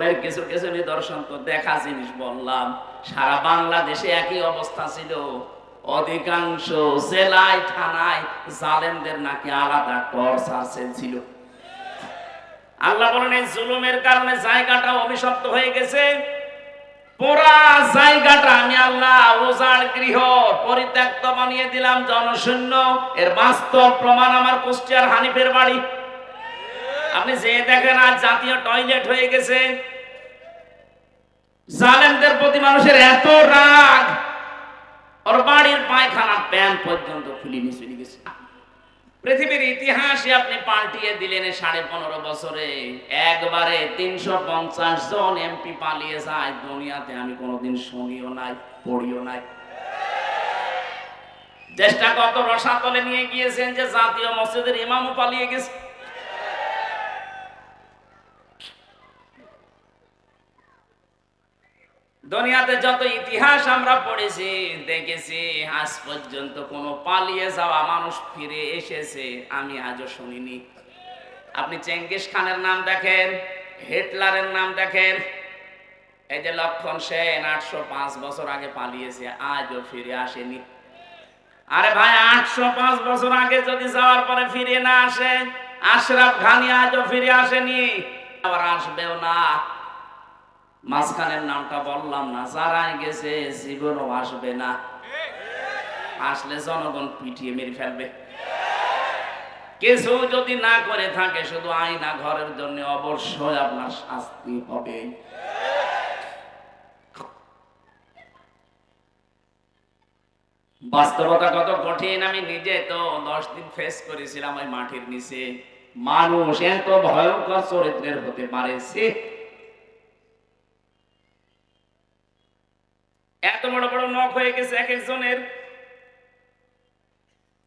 জুলুমের কিছু কিছু নিদর্শন তো দেখা জিনিস বললাম। সারা বাংলাদেশে একই অবস্থা ছিল। অধিকাংশ জেলায় থানায় জালেমদের নাকি আলাদা টর্চার সেল ছিল। আল্লাহ বলেন এই জুলুমের কারণে জায়গাটা অভিশপ্ত হয়ে গেছে। পুরা জায়গাটা আমি আল্লাহ উজাড় গৃহ পরিত্যক্ত বানিয়ে দিলাম, জনশূন্য। এর বাস্তব প্রমাণ আমার কুষ্টিয়ার হানিফের বাড়ি। আপনি যে দেখেন আজ জাতীয় টয়লেট হয়ে গেছে। জালেমদের প্রতি মানুষের এত রাগ, ওর বাড়ির পায়খানা প্যান পর্যন্ত খুলে নিয়ে চলে গেছে। পৃথিবীর ইতিহাসে আপনি পাল্টিয়ে দিলেন 15.5 বছরে। একবারে 350 জন এমপি পালিয়ে যায়, দুনিয়াতে আমি কোনোদিন শুনিও নাই, পড়িও নাই। দেশটা কত রসাতলে নিয়ে গিয়েছেন যে জাতীয় মসজিদের ইমামও পালিয়ে গেছে। দুনিয়াতে যত ইতিহাস আমরা পড়েছি, দেখেছি, আজ পর্যন্ত কোনো পালিয়ে যাওয়া মানুষ ফিরে এসেছে আমি আজও শুনিনি। আপনি চেঙ্গিস খানের নাম দেখেন, হিটলারের নাম দেখেন। এই যে লক্ষণ সেন 805 বছর আগে পালিয়েছে, আজও ফিরে আসেনি। আরে ভাই, 805 বছর আগে যদি যাওয়ার পরে ফিরে না আসে, আশরাফ ঘানি আজও ফিরে আসেনি, আবার আসবেও না। মাঝখানের নামটা বললাম না, যারাই গেছে জীবনও আসবে না। আসলে জনগণ পিটিয়ে মেরে ফেলবে। কিছু যদি না করে থাকে, শুধু আয়না ঘরের জন্য অবশ্যই আপনার শাস্তি হবে। বাস্তবতা কত কঠিন আমি নিজে তো 10 দিন ফেস করেছিলাম ওই মাটির নিচে। মানুষ এত ভয়ঙ্কর চরিত্রের হতে পারে, এত বড় বড় নখ হয়ে গেছে এক একজনের।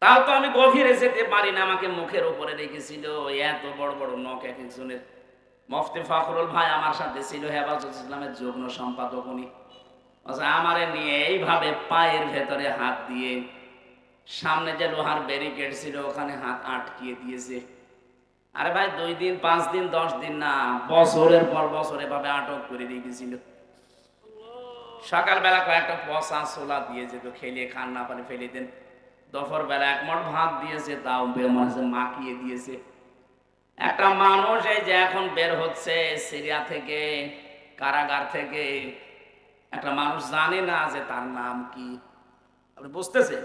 তাও তো আমি গভীরে যেতে পারি না, আমাকে মুখের উপরে রেখেছিল। এত বড় বড় নখ এক একজনের। মুফতি ফখরুল ভাই আমার সাথে ছিল, হেফাজত ইসলামের যুগ্ম সম্পাদক। উনি আমারে নিয়ে এইভাবে পায়ের ভেতরে হাত দিয়ে, সামনে যে লোহার ব্যারিকেড ছিল ওখানে হাত আটকিয়ে দিয়েছে। আরে ভাই, 2 দিন 5 দিন 10 দিন না, বছরের পর বছর এভাবে আটক করে রেখেছিল। সকালবেলা কয়েকটা পচা ছোলা দিয়ে যেত, খেলে খান না পারে ফেলে দেন। দুপুর বেলা 1 মুঠ ভাত দিয়েছে, তাও মাখিয়ে দিয়েছে। একটা মানুষ এই যে এখন বের হচ্ছে সিরিয়া থেকে, কারাগার থেকে, একটা মানুষ জানে না যে তার নাম কি। আপনি বুঝতেছেন?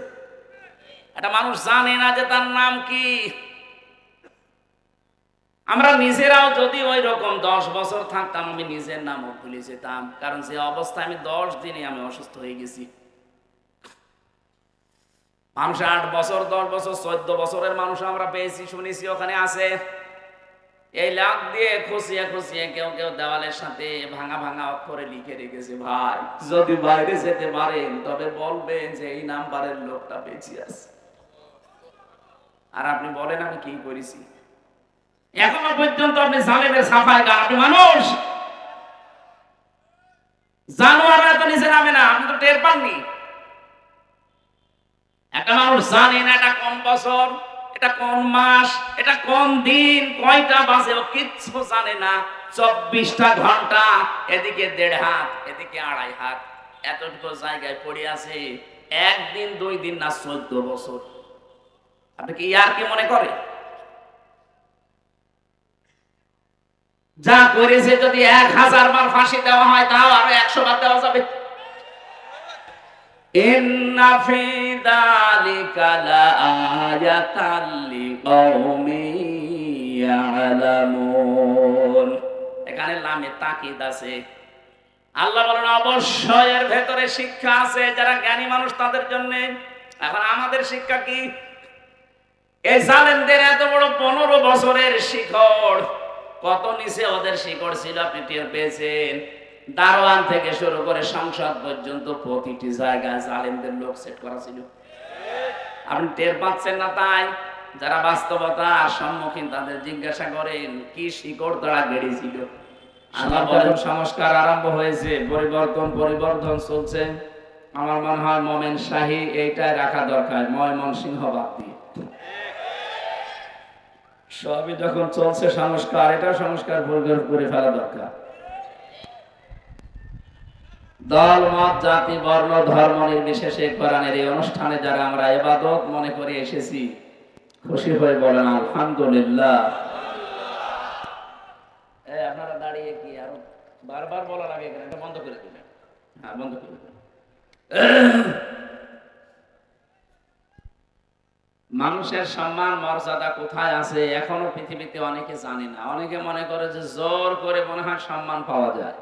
একটা মানুষ জানে না যে তার নাম কি। আমরা নিজেরাও যদি ওই রকম 10 বছর থাকতাম, আমি নিজের নামও ভুলে যেতাম। কারণ যে অবস্থায় আমি 10 দিনে আমি অসুস্থ হয়ে গেছি। মানুষ 8 বছর 10 বছর 14 বছরের মানুষ আমরা পেয়েছি, শুনেছি ওখানে আছে। এই লাখ দিয়ে খুশিয়ে খুশিয়ে কেউ কেউ দেওয়ালের সাথে ভাঙা ভাঙা অক্ষরে লিখে রেখেছে, ভাই যদি বাইরে যেতে পারেন তবে বলবেন যে এই নাম্বারের লোকটা বেঁচে আছে। আর আপনি বলেন আমি কি করেছি? এখনো পর্যন্ত আপনি জালেমের সাফাই গান। আপনি মানুষ, জানোয়াররা তো নিচে নামে না, আপনি তো টের পাননি। একটা মানুষ জানে না এটা কোন বছর, এটা কোন মাস, এটা কোন দিন, কয়টা বাজে, ও কিচ্ছু জানে না। 24টা ঘন্টা, এদিকে 1.5 হাত, এদিকে 2.5 হাত, এতটুকু জায়গায় পড়ে আছে। 1 দিন 2 দিন না, 14 বছর। আপনি কি আর কি মনে করে? যা করেছে যদি 1000 বার ফাঁসি দেওয়া হয়, তাও আরো 100 বার দেওয়া যাবে। ইন্না ফি যালিকা লাআয়াতাল লিকাওমিন ইয়ালামুন। এখানে লামে তাকিদ আছে। আল্লাহ বলেন অবশ্যই এর ভেতরে শিক্ষা আছে যারা জ্ঞানী মানুষ তাদের জন্য। এখন আমাদের শিক্ষা কি? এই জালেমদের এত বড় 15 বছরের শিকড়, কত নিচে ওদের শিকড় ছিল আপনি টের পেয়েছেন? দারোয়ান থেকে শুরু করে সংসদ পর্যন্ত প্রতিটি জায়গায় জালেমদের লোক সেট করা ছিল। আপনি টের পাচ্ছেন না? তাই যারা বাস্তবতার সম্মুখীন তাদের জিজ্ঞাসা করেন কি শিকড় তারা গেড়েছিল। আল্লাহ বলেন সংস্কার আরম্ভ হয়েছে, পরিবর্তন চলছে। আমার মনে হয় মোমেন শাহী এইটাই রাখা দরকার, ময়মনসিংহ বাদ দিয়ে। সবই যখন চলছে সংস্কার, এটা সংস্কার করে ফেলা দরকার। দল মত জাতি বর্ণ ধর্ম নির্বিশেষে কোরআনের এই অনুষ্ঠানে যারা আমরা ইবাদত মনে করে এসেছি, খুশি হয়ে বলেন আলহামদুলিল্লাহ। আপনারা দাঁড়িয়ে কি আরো বারবার বলা লাগে, এটা বন্ধ করে দিলেন? হ্যাঁ, বন্ধ করে দিলেন। মানুষের সম্মান মর্যাদা কোথায় আছে এখনো পৃথিবীতে অনেকে জানে না। অনেকে মনে করে যে জোর করে মনে হয় সম্মান পাওয়া যায়।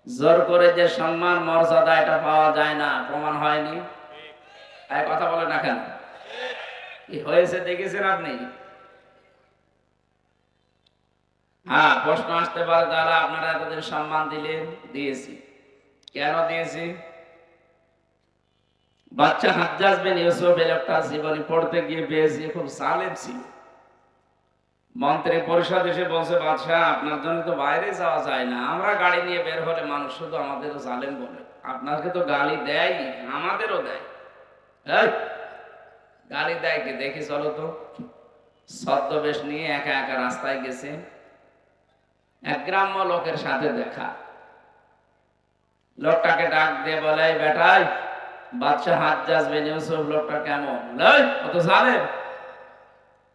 জোর করে যে সম্মান মর্যাদা এটা পাওয়া যায় না, প্রমাণ হয়নি। কথা বলে না কেন? কি হয়েছে দেখেছেন আপনি? হ্যাঁ, প্রশ্ন আসতে পারে, তাহলে আপনারা এতদিন সম্মান দিলেন। দিয়েছি। কেন দিয়েছি? বাচ্চা হাজ্জাজ বিন ইউসুফ এর একটা জীবনী পড়তে গিয়ে পেয়েছি, খুব জালেম ছিল। মন্ত্রী পরিষদ এসে বলছে, বাদশাহ আপনার জন্য তো বাইরে যাওয়া যায় না, আমরা গাড়ি নিয়ে বের হলে মানুষ শুধু আমাদেরও জালেম বলে, আপনাকে তো গালি দেয়, আমাদেরও দেয়। গালি দেয় কি? দেখি চলো তো। ছদ্মবেশ নিয়ে একা একা রাস্তায় গেছে, এক গ্রাম্য লোকের সাথে দেখা। লোকটাকে ডাক দিয়ে বলে, বেটাই বাদশাহ হাজ্জাজ বিন ইউসুফ লোকটা কেমন? ও তো জালেম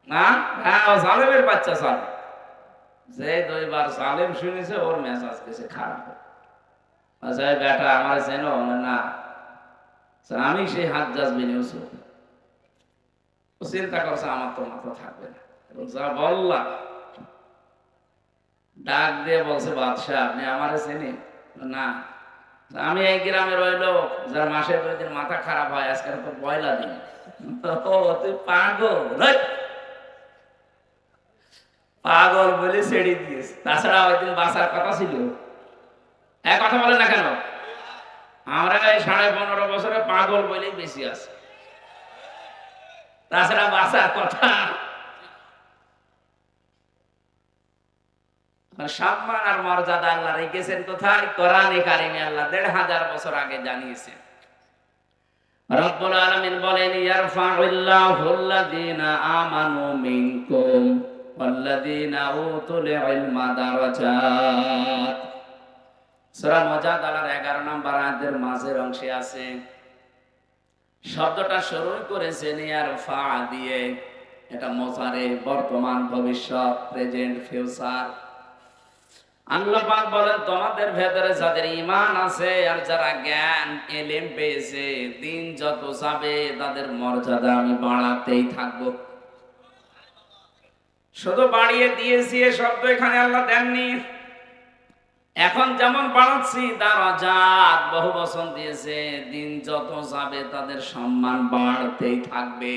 না? হ্যাঁ, ও জালেমের বাচ্চা। জালেম যে দুইবার জালেম শুনেছে ওর মেজাজ গেছে খারাপ। আচ্ছা বেটা আমার চেনো না? আমি সেই হাজ্জাজ বিন ইউসুফ। ও চিন্তা করছে আমার তো মাথা থাকবে না, যা বললাম। ডাক দিয়ে বলছে, বাদশাহ আপনি আমারে চেনেন না? আমি এই গ্রামের ওই লোক যার মাসের দুই দিন মাথা খারাপ হয়, আজকে তো পয়লা দিন। তুই পাগল? পাগল বলে ছেড়ে দিয়েছে। তাছাড়া ওই দিন বাঁচার কথা ছিল। এক কথা বলে না কেন? আমরা এই 15.5 বছরে পাগল বলেই বেশি আছে, তাছাড়া বাঁচার কথা। সম্মান আর মর্যাদা আল্লাহ রেখেছেন কোথায়? কোরআনে কারিমে আল্লাহ 1500 বছর আগে জানিয়েছেন। রব্বুল আলামিন বলেন, ইয়ারফাউল্লাহুল্লাযীনা আমানু মিনকুম ওয়াল্লাযীনা উতুল ইলমা দারাজাত। সূরা মুজাদালার 11 নম্বর আয়াতের মাঝের অংশে আছে। শব্দটা শুরু করেছেন ইয়ারফা দিয়ে। এটা মুজারে, বর্তমান, ভবিষ্যৎ, প্রেজেন্ট, ফিউচার। আল্লাহ পাক বলেন, তোমাদের ভেতরে যাদের ঈমান আছে আর যারা জ্ঞান ইলম পেয়েছে, দিন যত যাবে তাদের মর্যাদা আমি বাড়াতেই থাকবো। শুধু বাড়িয়ে দিয়েছি এ শব্দ এখানে আল্লাহ দেননি। এখন যেমন বাড়াচ্ছি দারাজাত, বহু বচন দিয়েছে, দিন যত যাবে তাদের সম্মান বাড়তেই থাকবে।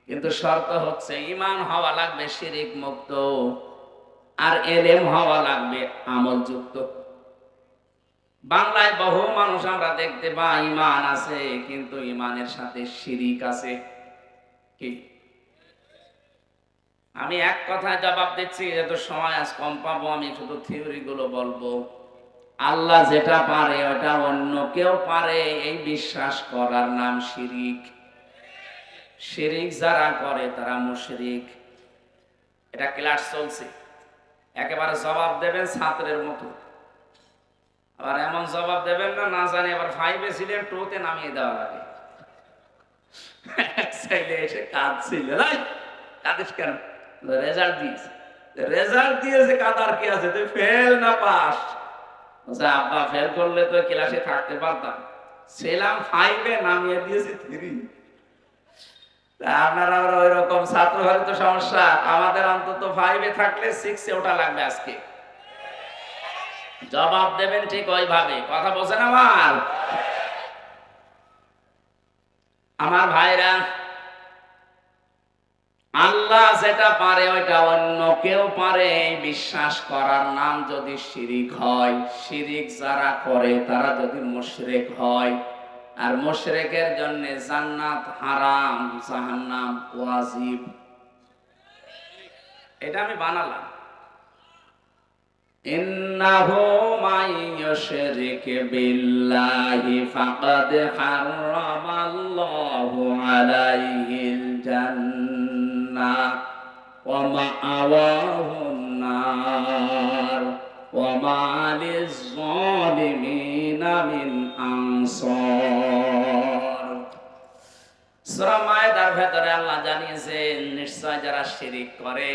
কিন্তু শর্ত হচ্ছে ঈমান হওয়া লাগবে শিরক মুক্ত, আর এলেম হওয়া লাগবে আমল যুক্ত। বাংলায় বহু মানুষ আমরা দেখতে পাই ঈমান আছে, কিন্তু ঈমানের সাথে শিরিক আছে। কি? আমি এক কথায় জবাব দিচ্ছি, যেহেতু সময় আজ কম পাবো, আমি শুধু থিওরি গুলো বলবো। আল্লাহ যেটা পারে ওটা অন্য কেউ পারে, এই বিশ্বাস করার নাম শিরিক। শিরিক যারা করে তারা মুশরিক। এটা ক্লাস চলছে, একেবারে জবাব দেবেন ছাত্রের মতো। আবার এমন জবাব দেবেন না, না জানি আবার 5-এ ছিলেন 2-তে নামিয়ে দেওয়া লাগে। ছেলে এসে কাঁদছিল, কাঁদিস কেন? রেজাল্ট দিয়েছে। রেজাল্ট দিয়েছে, কাঁদার কি আছে? তুই ফেল না পাস? আব্বা ফেল করলে তো ক্লাসে থাকতে পারতাম। ছিলাম 5-এ, নামিয়ে দিয়েছি 3। আপনারা ওই রকম ছাত্র হলে তো সমস্যা। আমাদের অন্তত 5-এ থাকলে 6-এ ওটা লাগবে আজকে। জবাব দেবেন ঠিক ওইভাবে। কথা বলছেন আমার ভাইরা? আল্লাহ যেটা পারে ওইটা অন্য কেউ পারে, বিশ্বাস করার নাম যদি শিরিক হয়। শিরিক যারা করে তারা যদি মুশরিক হয়, আর মুশরিকের জন্য জান্নাত হারাম, জাহান্নাম ওয়াজিব। এটা আমি বানালাম। ইন্নাহু মাইয়ুশরিক বিল্লাহি ফাকাদ হারামাল্লাহু আলাইহিল জান্নাহ ওয়া মাআওয়াহুন নার ওয়া মা লিয-যালিমিনা মিন আনসার। সূরা মায়েদার ভেতরে আল্লাহ জানিয়েছেন, নিশ্চয় যারা শিরিক করে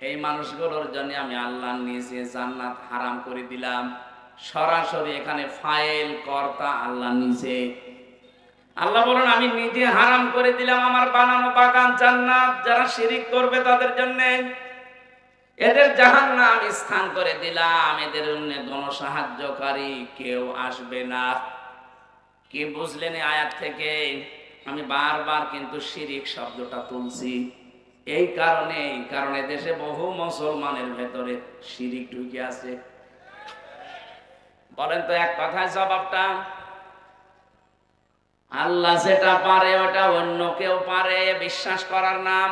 এই মানুষগুলোর জন্য আমি আল্লাহ নিজে জান্নাত হারাম করে দিলাম। সরাসরি এখানে ফাইল কর্তা আল্লাহ নিজে। আল্লাহ বলেন আমি নিজে হারাম করে দিলাম আমার বানানো বাগান জান্নাত, যারা শিরিক করবে তাদের জন্য। এদের জাহান্নাম আমি স্থান করে দিলাম, এদের জন্য কোনো সাহায্যকারী কেউ আসবে না। কি বুঝলেন এই আয়াত থেকে? আমি বারবার কিন্তু শিরিক শব্দটা তুলছি এই কারণে দেশে বহু মুসলমানের ভেতরে শিরিক ঢুকে আছে। বলেন তো এক কথায় জবাবটা? আল্লাহ যেটা পারে ওটা অন্য কেউ পারে, বিশ্বাস করার নাম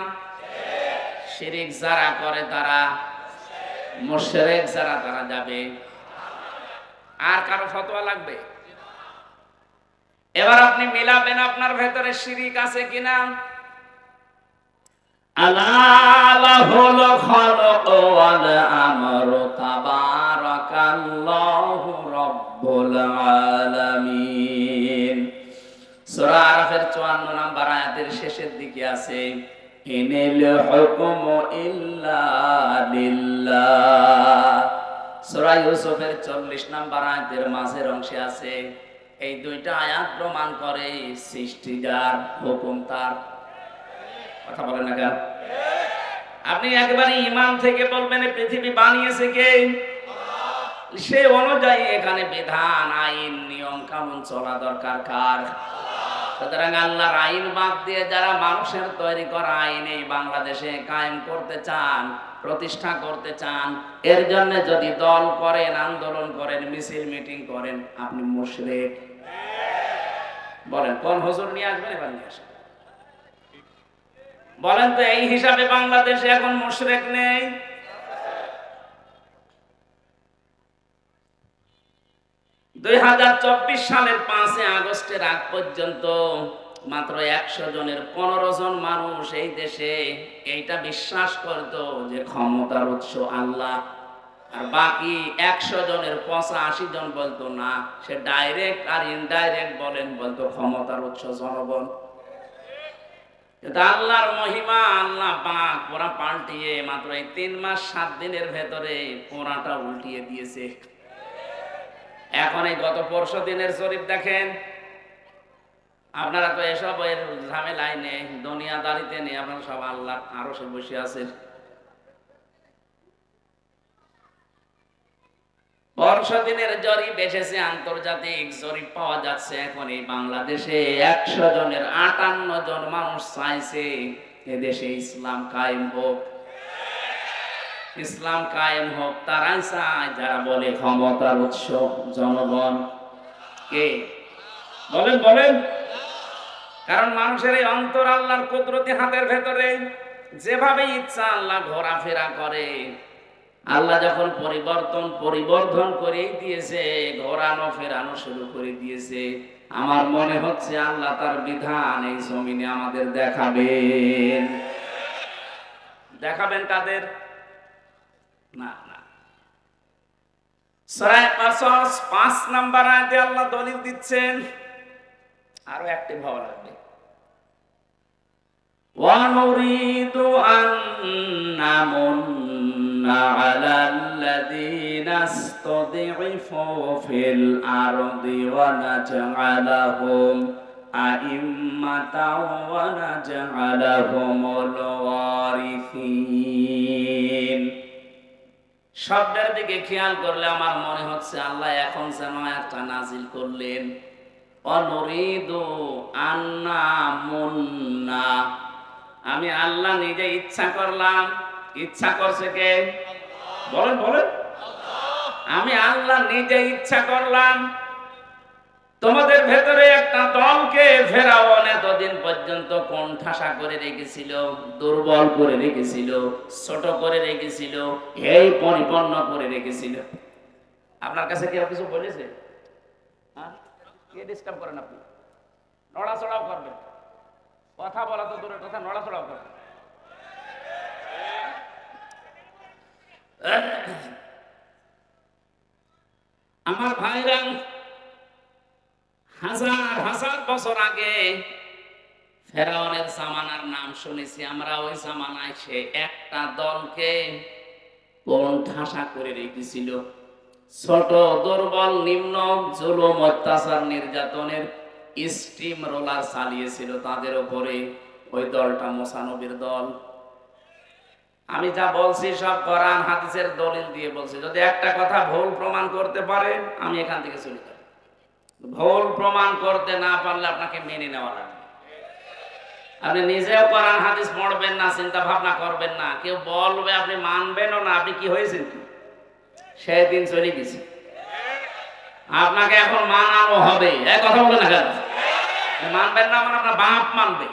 শিরিক। যারা করে তারা মুশরিক, যারা তারা যাবে। আর কারো ফতোয়া লাগবে? এবার আপনি মিলাবেন আপনার ভেতরে শিরিক আছে কিনা। আলাহুল খালক ওয়াল আমরু তাবারাকাল্লাহু রাব্বুল আলামিন। সূরা আরাফের 54 নম্বর আয়াতের শেষের দিকে আছে, ইনিল হুকমু ইল্লা লিল্লাহ। সূরা ইউসুফের 40 নম্বর আয়াতের মাঝের অংশে আছে। এই দুইটা আয়াত প্রমাণ করে সৃষ্টি যার, হুকুম তার। কথা বলেন না কেন? আপনি একেবারে ঈমান থেকে বলবেন পৃথিবী বানিয়েছে কে? সে অনুযায়ী এখানে বিধান, আইন, নিয়ম কানুন চলা দরকার কার? সুতরাং আল্লাহর আইন বাদ দিয়ে যারা মানুষের তৈরি করা আইন এই বাংলাদেশে কায়েম করতে চান, প্রতিষ্ঠা করতে চান, এর জন্য যদি দল করেন, আন্দোলন করেন, মিছিল মিটিং করেন, আপনি মুশরিক। বলেন কোন হুজুর নিয়ে আসবেন? এবার নিয়ে আসেন। বলেন তো এই হিসাবে বাংলাদেশে এখন মুশরিক নেই? সালের 5 আগস্টের আগ পর্যন্ত মাত্র 100 জনের 15 জন মানুষ এই দেশে এইটা বিশ্বাস করত যে ক্ষমতার উৎস আল্লাহ, আর বাকি 100 জনের 85 জন বলতো না, সে ডাইরেক্ট আর ইনডাইরেক্ট বলতো ক্ষমতার উৎস জনগণ। কিন্তু আল্লাহর মহিমা, আল্লাহ পাক পুরা পাল্টিয়ে মাত্র এই 3 মাস 7 দিনের ভেতরে পুরাটা উল্টিয়ে দিয়েছে। এখন এই গত 4 দিনের জরিপ দেখেন। আপনারা তো এসব এর ঝামেলায় নেই, দুনিয়াদারিতে নেই, আপনারা সব আল্লাহ আরশে বসে আছেন। 4 দিনের জরিপ এসেছে, আন্তর্জাতিক জরিপ পাওয়া যাচ্ছে। এখন এই বাংলাদেশে 100 জনের 58 জন মানুষ চাইছে এদেশে ইসলাম কায়েম হোক। ইসলাম কায়েম হোক তারাই চায় যারা বলে ক্ষমতার উৎস জনগণ। কে? বলেন বলেন। কারণ মানুষের এই অন্তর আল্লাহর কুদরতি হাতের ভেতরে, যেভাবে ইচ্ছা আল্লাহ ঘোরাফেরা করে। আল্লাহ যখন পরিবর্তন করে দিয়েছে, ঘোরানো ফেরানো শুরু করে দিয়েছে, আমার মনে হচ্ছে আল্লাহ তার বিধান এই জমিনে আমাদের দেখাবেন। দেখাবেন কাদের? না না, সূরা কাসস 5 নম্বর আয়াতে আল্লাহ দলিল দিচ্ছেন। আরো অ্যাক্টিভ হওয়া লাগবে। ওয়া নুরিদু আন নামুন্না আলাল্লাযীনা ইসতাদঈফু ফিল আরদি ওয়া নাজআলাহুম আইম্মাতাও ওয়া নাজআলাহুমুল ওয়ারিসিন। শব্দের দিকে খেয়াল করলে আমার মনে হচ্ছে আল্লাহ এখন যেন একটা নাজিল করলেন, অনুরিদু আন্না মুন্না। আমি আল্লাহ নিজে ইচ্ছা করলাম। ইচ্ছা করছে কে? বলেন বলেন। আমি আল্লাহ নিজে ইচ্ছা করলাম তোমাদের ভেতরে একটা দলকে ফেরাউন এতদিন পর্যন্ত কোণঠাসা করে রেখেছিল, দুর্বল করে রেখেছিল, ছোট করে রেখেছিল, এই পরিপূর্ণ করে রেখেছিল। আপনার কাছে কেউ কিছু বলেছে? হ্যাঁ, কে ডিস্টার্ব করেন আপনি? নড়াচড়াও করবেন, কথা বলা তো দূরের কথা, নড়াচড়াও করবেন। আমার ভাইরা, হাজার হাজার বছর আগে ফেরাউনের জামানার নাম শুনেছি আমরা। ওই জামানায় সে একটা দলকে কোন ঠাসা করে রেখেছিল। ছোট দুর্বল নিম্ন জুলুম অত্যাচার নির্যাতনের স্টিম রোলার চালিয়েছিল তাদের উপরে। ওই দলটা মুসা নবীর দল। আমি যা বলছি সব কোরআন হাদিসের দলিল দিয়ে বলছি। যদি একটা কথা ভুল প্রমাণ করতে পারে আমি এখান থেকে চলে যাব। ভুল প্রমাণ করতে না পারলে আপনাকে মেনে নেওয়া লাগবে। আপনি নিজেও কোরআন হাদিস পড়বেন না, চিন্তা ভাবনা করবেন না, কেউ বলবে আপনি মানবেনও না। আপনি কি হয়েছেন কি? সেদিন চলে গেছে। আপনাকে এখন মানানো হবে। এক কথা বলে না কেন? মানবেন না মানে আপনার বাপ মানবে।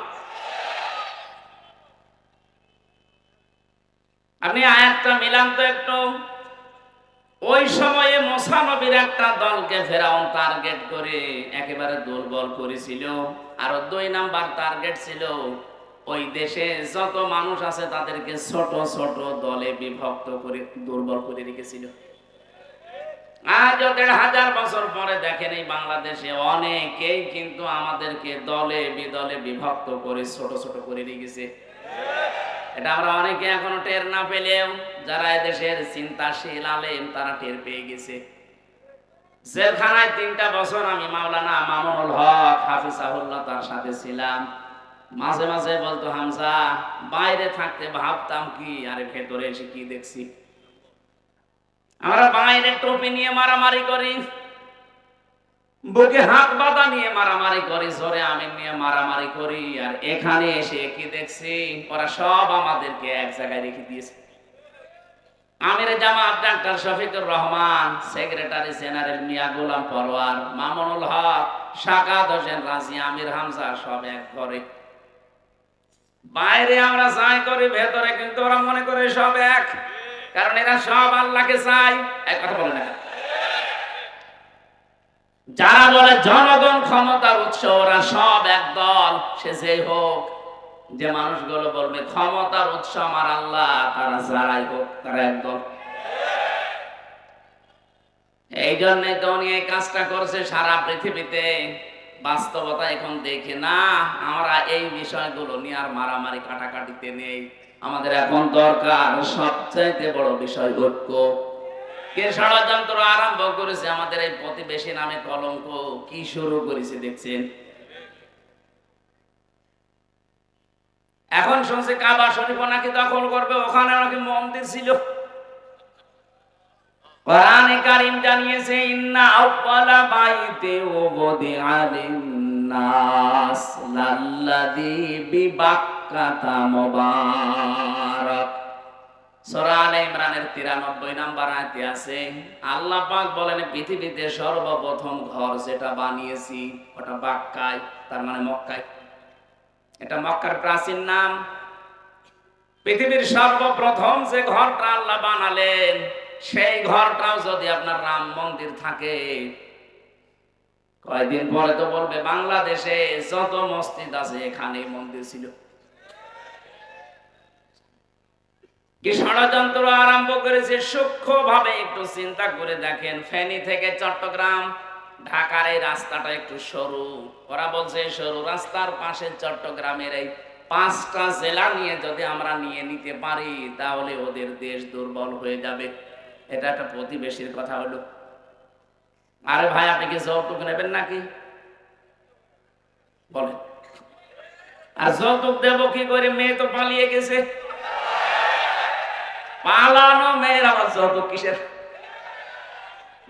আপনি আয়াতটা মিলান তো একটু। ওই সময়ে মুসা নবীর একটা দলকে ফেরাউন টার্গেট করে একেবারে দুর্বল করেছিল। আর 2 নাম্বার টার্গেট ছিল ওই দেশে যত মানুষ আছে তাদেরকে ছোট ছোট দলে বিভক্ত করে দুর্বল করে রেখেছিল। আজ 1500 বছর পরে দেখেন এই বাংলাদেশে অনেকেই কিন্তু আমাদেরকে দলে বিদলে বিভক্ত করে ছোট ছোট করে রেখেছে। এটা আমরা অনেকে এখনো টের না পেলেও যারা এদেশের চিন্তাশীল আলেম তারা টের পেয়ে গেছে। জেলখানায় 3টা বছর আমি মাওলানা মামুনুল হক হাফিজাহুল্লাহ তার সাথে ছিলাম। মাঝে মাঝে বলতো, হামজা বাইরে থাকতে ভাবতাম কি, আরে ভেতরে এসে কি দেখছি। আমরা বাইরে টুপি নিয়ে মারামারি করি, বুকে হাত বাঁধা নিয়ে মারামারি করি, জোরে আমিন নিয়ে মারামারি করি, আর এখানে এসে কি দেখছি, ওরা সব আমাদেরকে এক জায়গায় রেখে দিয়েছে। আমির Jamaat doctor Shafiqur Rahman, secretary general Mia Golam Parwar, Mamunul Haque, Sakhawat Hossain Razi, Amir Hamza সব এক ঘরে। বাইরে আমরা যাই করি, ভেতরে কিন্তু ওরা মনে করে সব এক, কারণ এরা সব আল্লাহকে চায়। এক কথা বলে না, যারা বলে জনগণ ক্ষমতার উৎস ওরা সব এক দল। সে যেই হোক, যে মানুষগুলো বলবে ক্ষমতার উৎস আমার আল্লাহ, তারা যারাই হোক তারা এক দল। এই জন্য তো উনি এই কাজটা করছে সারা পৃথিবীতে। বাস্তবতা এখন দেখে না, আমরা এই বিষয়গুলো নিয়ে আর মারামারি কাটাকাটিতে নেই। আমাদের এখন দরকার সবচাইতে বড় বিষয় ঐক্য। কে ষড়যন্ত্র আরম্ভ করেছে আমাদের এই প্রতিবেশী নামে কলঙ্ক, কি শুরু করেছে দেখছেন। এখন শুনছে কাবা শরীফ নাকি দখল করবে, ওখানে নাকি মন্দির ছিল। কোরআনে কারীম জানিয়েছে, ইন্না আউয়ালা বাইতি উবদিআ লিন-নাস লাল্লাযী বিবাক্কাতা মুবারাক। সূরা আলে ইমরানের 93 নম্বর আয়াতে আছে, আল্লাহ পাক বলেন পৃথিবীতে সর্বপ্রথম ঘর যেটা বানিয়েছি ওটা বাক্কায়, তার মানে মক্কায়। এটা মক্কার প্রাচীন নাম। পৃথিবীর সর্বপ্রথম যে ঘরটা আল্লাহ বানালেন সেই ঘরটাও যদি আপনার রাম মন্দির থাকে, কয়েকদিন পরে তো বলবে বাংলাদেশে যত মসজিদ আছে এখানে মন্দির ছিল। কি ষড়যন্ত্র আরম্ভ করেছে সূক্ষ্ম ভাবে একটু চিন্তা করে দেখেন। ফেনী থেকে চট্টগ্রাম, ঢাকার এই রাস্তাটা একটু সরু। ওরা বলছে সরু রাস্তার পাশে চট্টগ্রামের এই 5টা জেলা নিয়ে যদি আমরা নিয়ে নিতে পারি তাহলে ওদের দেশ দুর্বল হয়ে যাবে। এটা একটা প্রতিবেশীর কথা হলো। আরে ভাই, আপনি কি যৌতুক নেবেন নাকি বলেন? আর যৌতুক দেব কি করে? মেয়ে তো পালিয়ে গেছে। পালানো মেয়ের আবার যৌতুক কিসের?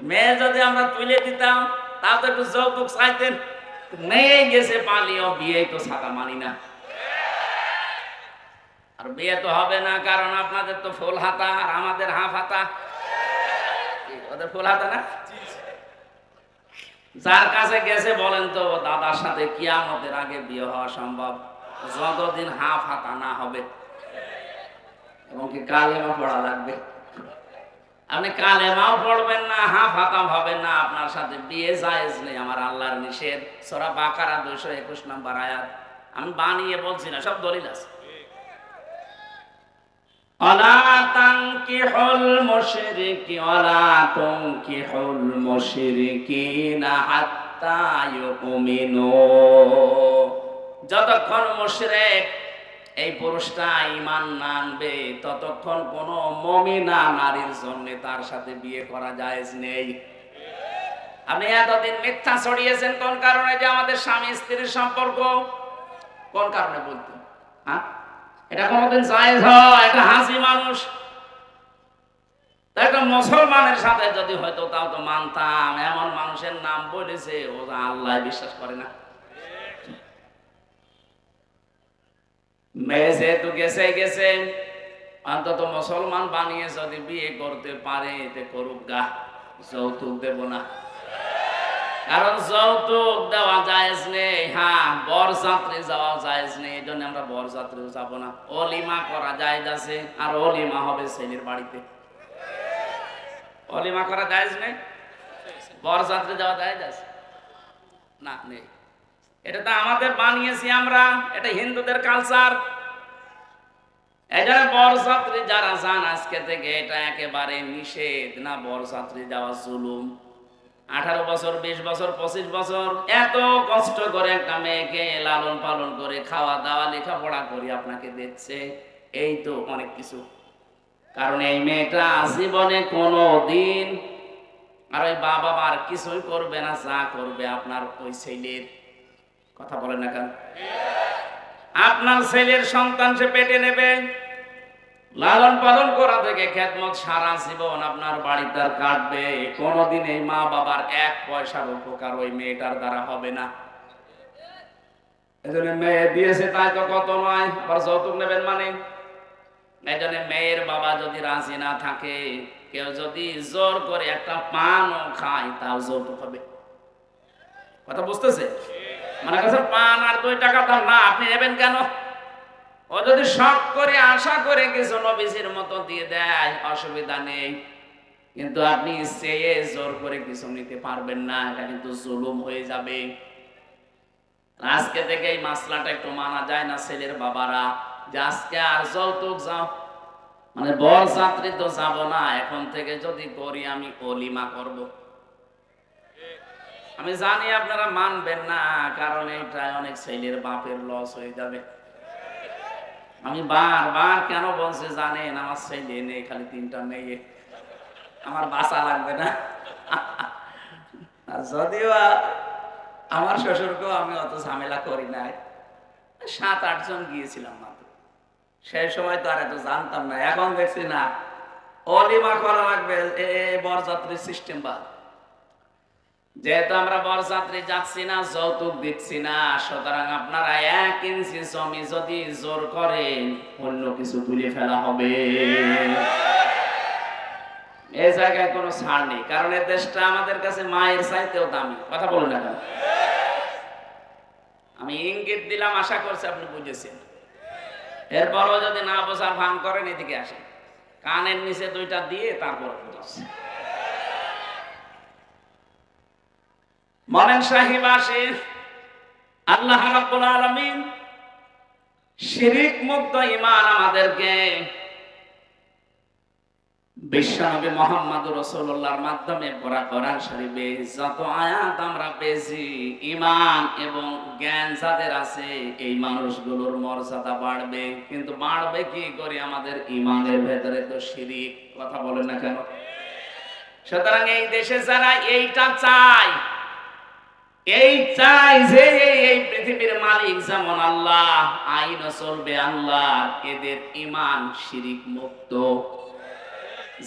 মেয়ে যদি আমরা তুলে দিতাম তাও তো একটু যৌতুক চাইতেন। মেয়ে গেছে পালিয়ে, বিয়ে তো ছাতা মানি না। আর বিয়ে তো হবে না, কারণ আপনাদের তো ফুল হাতা আর আমাদের হাফ হাতা। ওদের ফুল হাতা না? যার কাছে গেছে বলেন তো দাদার সাথে কিয়ামতের আগে বিয়ে হওয়া সম্ভব যতদিন হাফ হাতা না হবে। এবং কি কালেমা পড়া লাগবে। আপনি কালেমাও পড়বেন না, হাফ হাতাম হবেন না, আপনার সাথে বিয়ে জায়েজ নেই, আমার আল্লাহর নিষেধ। সূরা বাকারা 221 নম্বর আয়াত। আমি বানিয়ে বলছি না, সব দলিল আছে। ওয়ালা তানকিহুল মুশরিকি ওয়ালা তুনকিহুল মুশরিকিনা হাত্তা ইউমিনু। যতক্ষণ মুশরিক এই পুরুষটা ঈমান না আনবে ততক্ষণ কোন মুমিনা নারীর জন্য তার সাথে বিয়ে করা জায়েজ নেই। আপনি এতদিন মিথ্যা ছড়িয়েছেন কোন কারণে যে আমাদের স্বামী স্ত্রীর সম্পর্ক, কোন কারণে বলতেন? হ্যাঁ, এটা কোনদিন জায়েজ হয়? এটা হাসি মানুষ, একটা মুসলমানের সাথে যদি হয়তো তাও তো মানতাম। এমন মানুষের নাম বলেছে ও আল্লাহ বিশ্বাস করে না। মেয়ে যেহেতু গেছে গেছে, অন্তত মুসলমান বানিয়ে যদি বিয়ে করতে পারে এতে করুক গা, যৌতুক দেব না। কারণ যৌতুক দেওয়া জায়েজ নেই। হ্যাঁ, বরযাত্রী যাওয়া জায়েজ নেই, এই জন্য আমরা বরযাত্রীও যাব না। অলিমা করা জায়েজ আছে, আর অলিমা হবে ছেলের বাড়িতে। অলিমা করা জায়েজ নেই, বরযাত্রী যাওয়া জায়েজ আছে না? নেই। এটা তো আমাদের বানিয়েছি আমরা, এটা হিন্দুদের কালচার। এই জন্য বরযাত্রী যারা যান আজকে থেকে এটা একেবারে নিষেধ। না, বরযাত্রী যাওয়া জুলুম। 18 বছর, 20 বছর, 25 বছর এত কষ্ট করে একটা মেয়েকে লালন পালন করে খাওয়া দাওয়া লেখাপড়া করে আপনাকে দিচ্ছে, এই তো অনেক কিছু। কারণ এই মেয়েটা জীবনে কোনো দিন আর ওই বাবা আর কিছুই করবে না, যা করবে আপনার ওই ছেলের। কথা বলেন না কেন? আপনার ছেলের সন্তান সে পেটে নেবে, লালন পালন করা থেকে খেদমত সারা জীবন আপনার বাড়িতে কাটবে। কোনদিন এই মা বাবার এক পয়সার উপকার ওই মেয়েটার দ্বারা হবে না। এজন্য মেয়ে দিয়েছে তাই তো কত নয়, আবার যৌতুক নেবেন মানে। এজন্য মেয়ের বাবা যদি রাজি না থাকে, কেউ যদি জোর করে একটা পানও খায় তাও যৌতুক হবে। কথা বুঝতেছে? মানে কাছে পান আর 2 টাকা দাম না, আপনি নেবেন কেন? ও যদি শখ করে আশা করে কিছু নবীজির মতো দিয়ে দেয় অসুবিধা নেই, কিন্তু আপনি চেয়ে জোর করে কিছু নিতে পারবেন না, এটা কিন্তু জুলুম হয়ে যাবে। আজকে থেকে এই মাসলাটা একটু মানা যায় না ছেলের বাবারা, যে আজকে আর যৌতুক যাও মানে বরযাত্রী তো যাব না, এখন থেকে যদি করি আমি অলিমা করব। আমি জানি আপনারা মানবেন না, কারণ এটা অনেক ছেলের বাপের লস হয়ে যাবে। আমি বারবার কেন বলছি জানেন? আমার ছেলে নেই, খালি 3টা মেয়ে, আমার বাঁচা লাগবে না। যদিও আমার শ্বশুরকেও আমি অত ঝামেলা করি নাই, 7-8 জন গিয়েছিলাম মাত্র। সেই সময় তো আর এত জানতাম না, এখন দেখছি না অলিমা করা লাগবে, বরযাত্রীর সিস্টেম বাদ। যেহেতু আমরা বরযাত্রী যাচ্ছি না, যৌতুক দিচ্ছি না, সুতরাং আপনারা 1 ইঞ্চি জমি যদি জোর করেন অন্য কিছু তুলে ফেলা হবে। এই জায়গায় কোনো ছাড় নেই, কারণ এই দেশটা আমাদের কাছে মায়ের চাইতেও দামি। কথা বলুন না কেন? আমি ইঙ্গিত দিলাম, আশা করছি আপনি বুঝেছেন। এরপরও যদি না বোঝার ভান করেন, এদিকে আসেন, কানের নিচে 2টা দিয়ে তারপর বুঝাচ্ছি। মনেন সাহিব আসে, আল্লাহ রাব্বুল আলামিন শিরিক মুক্ত ঈমান আমাদেরকে বিশ্বনবী মুহাম্মদুর রাসূলুল্লাহর মাধ্যমে পড়া কোরআন শরীফে যত আয়াত আমরা পেয়েছি, ঈমান এবং জ্ঞান যাদের আছে এই মানুষগুলোর মর্যাদা বাড়বে। কিন্তু বাড়বে কি করে? আমাদের ঈমানের ভেতরে তো শিরিক। কথা বলেন না কেন? সুতরাং এই দেশে যারা এইটা চায়, এই চাই যে এই পৃথিবীর মালিক যেমন আল্লাহ, আইন চলবে আল্লাহ, এদের ঈমান শিরিক মুক্ত।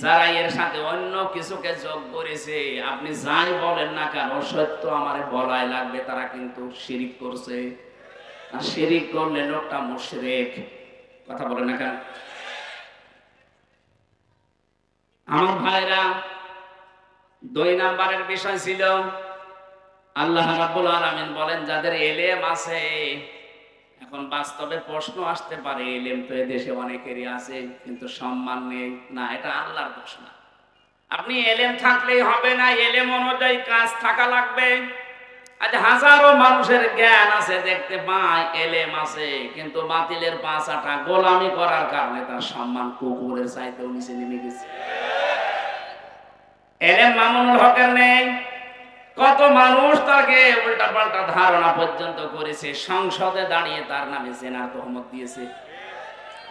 যারা এর সাথে অন্য কিছুকে যোগ করেছে, আপনি যাই বলেন না কেন সত্য আমারে বলাই লাগবে, তারা কিন্তু শিরিক করছে। আর শিরিক করলে লোকটা মুশরিক। কথা বলেন না কেন? আমার ভাইরা, 2 নম্বরের বিষয় ছিল আল্লাহ রাব্বুল আলামিন বলেন যাদের এলেম আছে। এখন বাস্তবে প্রশ্ন আসতে পারে, এলেম তো এদেশে অনেকেরই আছে কিন্তু সম্মান নেই। না, এটা আল্লাহর দোষ না। আপনি এলেম থাকলেই হবে না, এলেম অনুযায়ী কাজ থাকা লাগবে। আজ হাজারো মানুষের জ্ঞান আছে, দেখতে পায়, এলেম আছে, কিন্তু বাতিলের পাঁচাটা গোলামি করার কারণে তার সম্মান কুকুরের চাইতেও নিচে নেমে গেছে। এলেম মামুনুল হকের নেই, কত মানুষ তাকে উল্টা পাল্টা ধারণা পর্যন্ত করেছে, সংসদে দাঁড়িয়ে তার নামে জেনার তহমত দিয়েছে।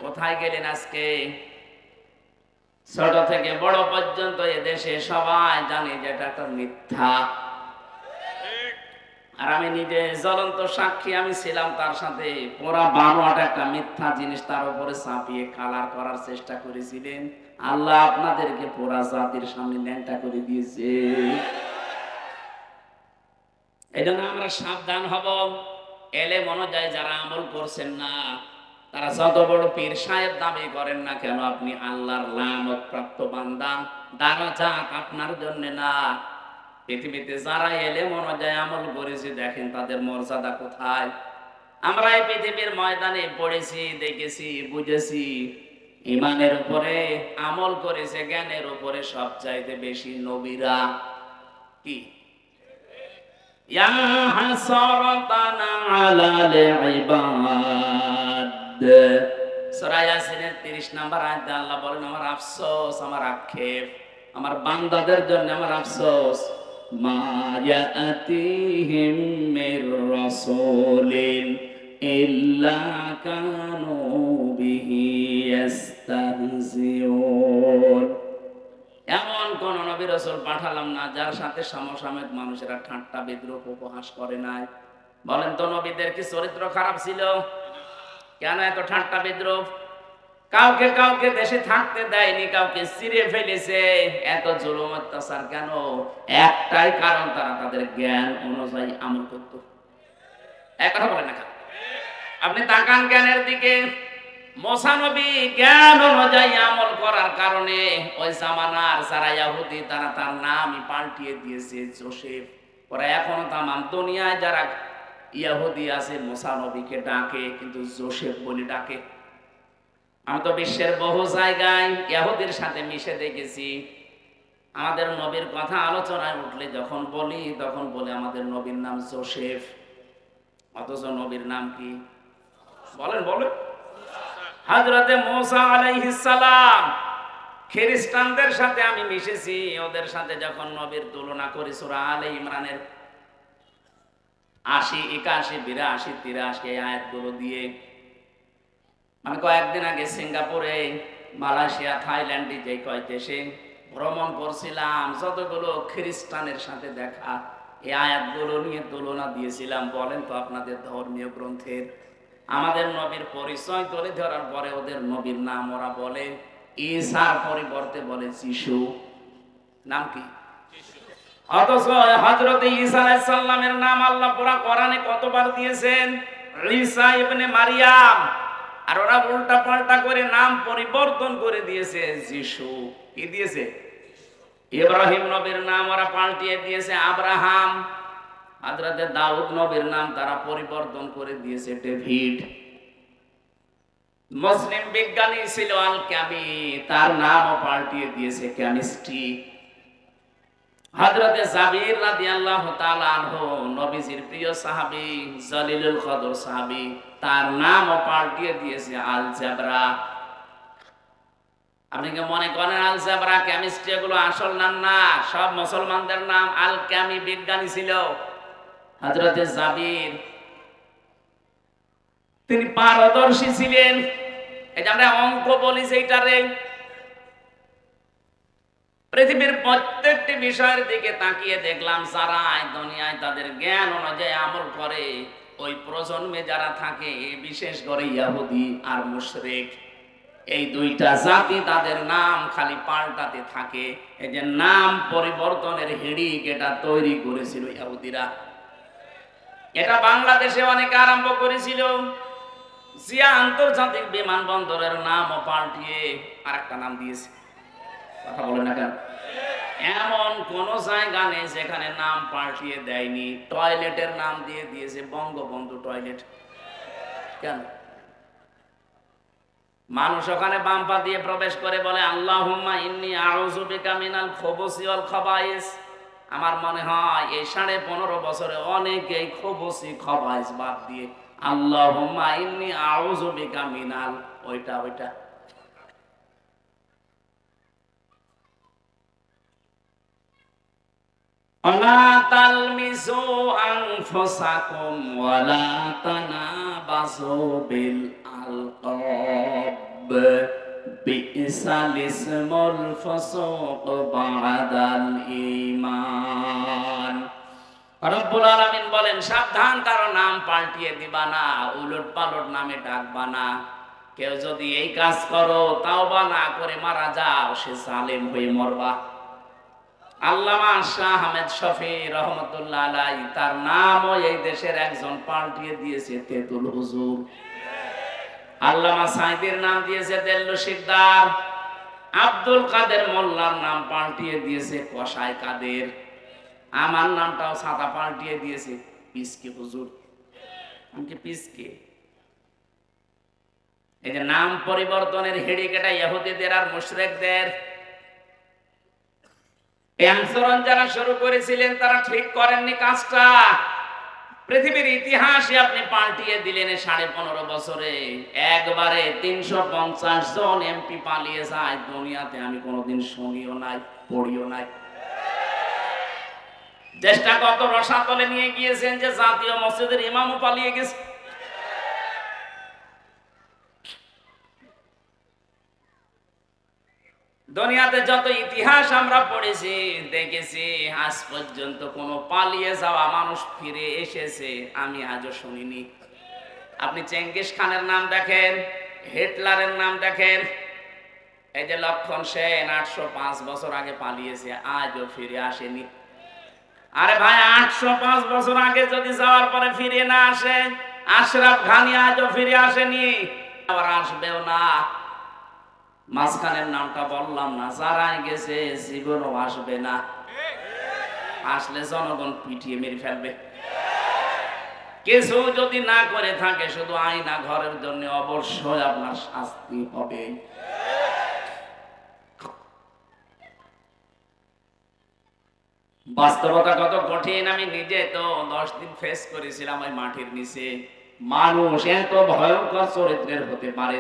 কোথায় গেলেন আজকে? ছোট থেকে বড় পর্যন্ত এদেশে সবাই জানে যে এটা একটা মিথ্যা। আর আমি নিজে জ্বলন্ত সাক্ষী, আমি ছিলাম তার সাথে। পুরা বানোয়াট একটা মিথ্যা জিনিস তার উপরে চাপিয়ে কালার করার চেষ্টা করেছিলেন। আল্লাহ আপনাদেরকে পুরা জাতির সামনে ল্যাংটা করে দিয়েছে। এই জন্য আমরা সাবধান হব। এলেম অনুযায়ী যারা আমল করছেন না, তারা যত বড় পীর সাহেব দাবি করেন না কেন, আপনি আল্লাহর লানত প্রাপ্ত বান্দা। দারাজাত আপনার জন্য না। পৃথিবীতে যারা এলেম অনুযায়ী আমল করেছে, দেখেন তাদের মর্যাদা কোথায়। আমরা এই পৃথিবীর ময়দানে পড়েছি, দেখেছি, বুঝেছি, ইমানের উপরে আমল করেছে, জ্ঞানের উপরে সবচাইতে বেশি নবীরা। কি ইয়া হাসরাতানা আলাল ইবাদ, সূরা ইয়াসিনের 30 নম্বর আয়াতে আল্লাহ বলেন, আমার আফসোস, আমার আক্ষেপ, আমার বান্দাদের জন্য আমার আফসোস, মা ইয়াতিহিম মির রাসূলিন ইল্লা কানু বিহি ইস্তাহজিউন। এমন কোন নবী রাসূল পাঠালাম না যার সাথে সমসাময়িক মানুষেরা ঠাট্টা বিদ্রুপ উপহাস করে নাই। বলেন তো, নবীদের কি চরিত্র খারাপ ছিল? কেন এত ঠাট্টা বিদ্রুপ? কাউকে কাউকে দেশে থাকতে দেয়নি, কাউকে ছিঁড়ে ফেলেছে। এত জুলুম অত্যাচার কেন? একটাই কারণ, তারা তাদের জ্ঞান অনুযায়ী আমল করত। এক কথা বলেন না কেন? আপনি তাকান জ্ঞানের দিকে। মুসা নবী জ্ঞান অনুযায়ী আমল করার কারণে ওই জামানার যারা ইহুদি, তারা তার নামই পাল্টিয়ে দিয়েছে যোসেফ। ওরা এখনো তাম দুনিয়ায় যারা ইহুদি আছে মুসা নবীকে ডাকে, কিন্তু যোসেফ বলে ডাকে। আমি তো বিশ্বের বহু জায়গায় ইহুদির সাথে মিশে দেখেছি। আমাদের নবীর কথা আলোচনায় উঠলে যখন বলি, তখন বলে আমাদের নবীর নাম যোসেফ, অথচ নবীর নাম কি? বলেন বলেন। হযরতে মুসা আলাইহিস সালাম। খ্রিস্টানদের সাথে আমি মিশেছি, ওদের সাথে যখন নবীর তুলনা করি সূরা আলে ইমরানের ৮০, ৮১, ৮২, ৮৩ এই আয়াতগুলো দিয়ে, মানে কয়েকদিন আগে সিঙ্গাপুরে, মালয়েশিয়া, থাইল্যান্ডে, যে কয় দেশে ভ্রমণ করছিলাম, যতগুলো খ্রিস্টানের সাথে দেখা, এই আয়াতগুলো নিয়ে তুলনা দিয়েছিলাম। বলেন তো, আপনাদের ধর্মীয় গ্রন্থের আমাদের নবীর পরিচয় তুলে ধরার পরে ওদের নবীর নাম ওরা বলে ঈসার পরিবর্তে বলে যিশু। নাম কি? অথচ হযরতে ঈসা আলাইহিস সালামের নাম আল্লাহ পুরা কোরআনে কতবার দিয়েছেন? ঈসা ইবনে মারিয়াম। আর ওরা উল্টা পাল্টা করে নাম পরিবর্তন করে দিয়েছে যিশু। কি দিয়েছে? ইব্রাহিম নবীর নাম ওরা পাল্টিয়ে দিয়েছে আব্রাহাম। হযরতে দাউদ নবীর নাম তারা পরিবর্তন করে দিয়েছে ডেভিড। মুসলিম বিজ্ঞানী ছিল আল কামি, তার নামও পাল্টিয়ে দিয়েছে কেমিস্ট্রি। হযরতে জাবির রাদিয়াল্লাহু তাআলা আনহু, নবীজির প্রিয় সাহাবী, জলিলুল কদর সাহাবী, তার নামও পাল্টিয়ে দিয়েছে আলজেব্রা। আপনি কি মনে করেন আলজেব্রা, কেমিস্ট্রি এগুলো আসল নাম না? সব মুসলমানদের নাম। আল কামি বিজ্ঞানী ছিল হযরতে জাবির, তিনি পারদর্শী ছিলেন। এই যে আমরা অঙ্ক বলি সেইটারে, পৃথিবীর প্রত্যেকটি বিষয়ের দিকে তাকিয়ে দেখলাম যারা দুনিয়ায় তাদের জ্ঞান অনুযায়ী আমল করে, ওই প্রজন্মে যারা থাকে, বিশেষ করে ইহুদি আর মুশরিক, এই দুইটা জাতি তাদের নাম খালি পাল্টাতে থাকে। এই যে নাম পরিবর্তনের হিড়িক, এটা তৈরি করেছিল ইহুদিরা। এটা বাংলাদেশে অনেকে আরম্ভ করেছিল। জিয়া আন্তর্জাতিক বিমানবন্দরের নামও পাল্টিয়ে আরেকটা নাম দিয়েছে। কথা বলে না কেন? এমন কোন জায়গা নেই যেখানে নাম পাল্টিয়ে দেয়নি। টয়লেটের নাম দিয়ে দিয়েছে বঙ্গবন্ধু টয়লেট। কেন? মানুষ ওখানে বাম পা দিয়ে প্রবেশ করে বলে আল্লাহুম্মা ইন্নী আউযু বিকা মিনাল খুবুসি ওয়াল খাবাইস, আমার মনে হয় এই 15.5 বছরে অনেকেই খবসি খবাইস বাদ দিয়ে আল্লাহুম্মা ইন্নী আউযু বিকা মিনাল ওইটা ওয়ালা তালমিজু আনফুসাকুম ওয়ালা তানাবাসু বিল আলকাব বিইসাল ইসমুল ফুসুক বা'দাল ঈমান। রব্বুল আলামিন বলেন, সাবধান, কারো নাম পাল্টিয়ে দিবা না, উলট পালট নামে ডাকবা না। কেউ যদি এই কাজ করো, তাওবা না করে মারা যাও, সে জালেম হয়ে মরবা। আল্লামা শাহ আহমেদ শফি রহমতুল্লাহ আলাইহি তার নামও এই দেশের একজন পাল্টিয়ে দিয়েছে তেতুল হুজুর। আল্লামা সাইদির নাম দিয়েছে দেল্লু শিকদার। আব্দুল কাদের মোল্লার নাম পাল্টিয়ে দিয়েছে কসাই কাদের। আমার নামটাও ছাতা পাল্টিয়ে দিয়েছে পিসকে হুজুর। আমি কি পিসকে? এই যে নাম পরিবর্তনের হেডিকেটা ইহুদিদের আর মুশরিকদের। এই আন্দোলন যারা শুরু করেছিলেন তারা ঠিক করেননি কাজটা। পৃথিবীর ইতিহাসে আপনি পাল্টিয়ে দিলেন 15.5 বছরে। একবারে 350 জন এমপি পালিয়ে যায়, দুনিয়াতে আমি কোনোদিন শুনিও নাই, পড়িও নাই। দেশটা কত রসাতলে নিয়ে গিয়েছেন যে জাতীয় মসজিদের ইমামও পালিয়ে গেছে। দুনিয়াতে যত ইতিহাস আমরা পড়েছি দেখেছি, আজ পর্যন্ত কোনো পালিয়ে যাওয়া মানুষ ফিরে এসেছে আমি আজও শুনিনি। আপনি চেঙ্গিস খানের নাম দেখেন, হিটলারের নাম দেখেন, এই যে লক্ষণ সেন 805 বছর আগে পালিয়েছে, আজও ফিরে আসেনি। আরে ভাই, 805 বছর আগে যদি যাওয়ার পরে ফিরে না আসে, আশরাফ ঘানি আজও ফিরে আসেনি, আবার আসবেও না। মাঝখানের নামটা বললাম না, যারা গেছে জীবনও আসবে না, আসলে জনগণ পিটিয়ে মেরে ফেলবে। কিছু যদি না করে থাকে শুধু আয়না ঘরের জন্য, অবশ্যই আপনার শাস্তি হবে। বাস্তবতা কত কঠিন আমি নিজে তো 10 দিন ফেস করেছিলাম ওই মাটির নিচে। মানুষ এত ভয়ঙ্কর চরিত্রের হতে পারে,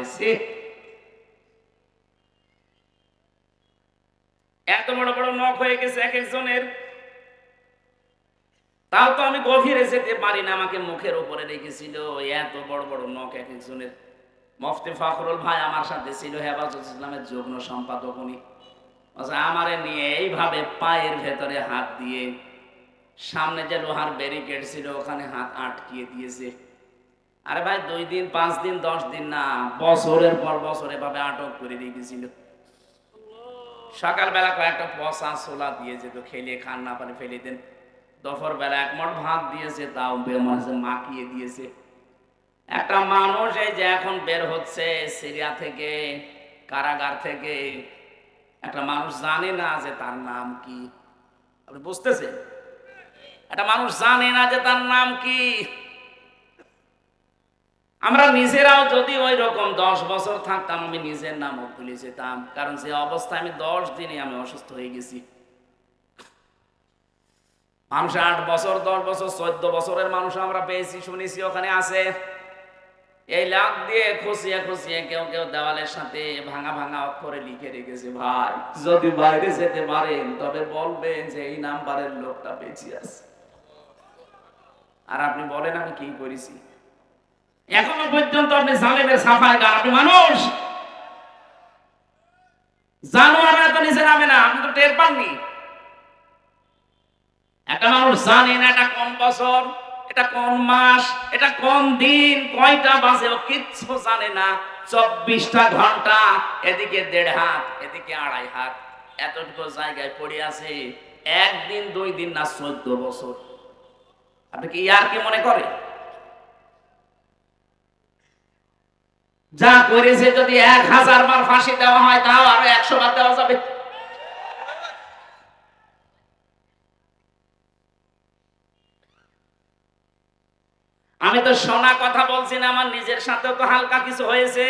এত বড় বড় নখ হয়ে গেছে এক একজনের। তাও তো আমি গভীরে যেতে পারি না, আমাকে মুখের উপরে রেখেছিল, এত বড় বড় নখ এক একজনের। মুফতি ফখরুল ভাই আমার সাথে ছিল, হেফাজত ইসলামের যুগ্ম সম্পাদক। উনি আমারে নিয়ে এইভাবে পায়ের ভেতরে হাত দিয়ে, সামনে যে লোহার ব্যারিকেড ছিল ওখানে হাত আটকিয়ে দিয়েছে। আরে ভাই, 2 দিন 5 দিন 10 দিন না, বছরের পর বছর এভাবে আটক করে রেখেছিল। সকালবেলা কয়েকটা পচা ছোলা দিয়ে যেত, খেলে খান না পারে ফেলে দেন। দুপুর বেলা 1 মুঠ ভাত দিয়েছে, তাও মাখিয়ে দিয়েছে। একটা মানুষ এই যে এখন বের হচ্ছে সিরিয়া থেকে, কারাগার থেকে, একটা মানুষ জানে না যে তার নাম কি। আপনি বুঝতেছেন? একটা মানুষ জানে না যে তার নাম কি। আমরা নিজেরাও যদি ওই রকম 10 বছর থাকতাম, আমি নিজের নামও ভুলে যেতাম, কারণ যে অবস্থায় আমি 10 দিনে আমি অসুস্থ হয়ে গেছি। মানুষ 8 বছর 10 বছর 14 বছরের মানুষ আমরা পেয়েছি, শুনেছি ওখানে আছে। এই লাখ দিয়ে খুশিয়ে খুশিয়ে কেউ কেউ দেওয়ালের সাথে ভাঙা ভাঙা অক্ষরে লিখে রেখেছে, ভাই যদি বাইরে যেতে পারেন তবে বলবেন যে এই নাম্বারের লোকটা বেঁচে আছে। আর আপনি বলেন আমি কি করেছি? এখনো পর্যন্ত আপনি জালেমের সাফাই গান। আপনি মানুষ, জানোয়াররা তো নিচে নামে না, আপনি তো টের পাননি। একটা মানুষ জানে না এটা কোন বছর, এটা কোন মাস, এটা কোন দিন, কয়টা বাজে, ও কিচ্ছু জানে না। 24টা ঘন্টা, এদিকে 1.5 হাত, এদিকে 2.5 হাত, এতটুকু জায়গায় পড়ে আছে। 1 দিন 2 দিন না, 14 বছর। আপনি কি আর কি মনে করে? যা করেছে যদি 1000 বার ফাঁসি দেওয়া হয়, তাও আরো 100 বার দেওয়া যাবে। আমি তো শোনা কথা বলছি না, আমার নিজের সাথেও তো হালকা কিছু হয়েছে।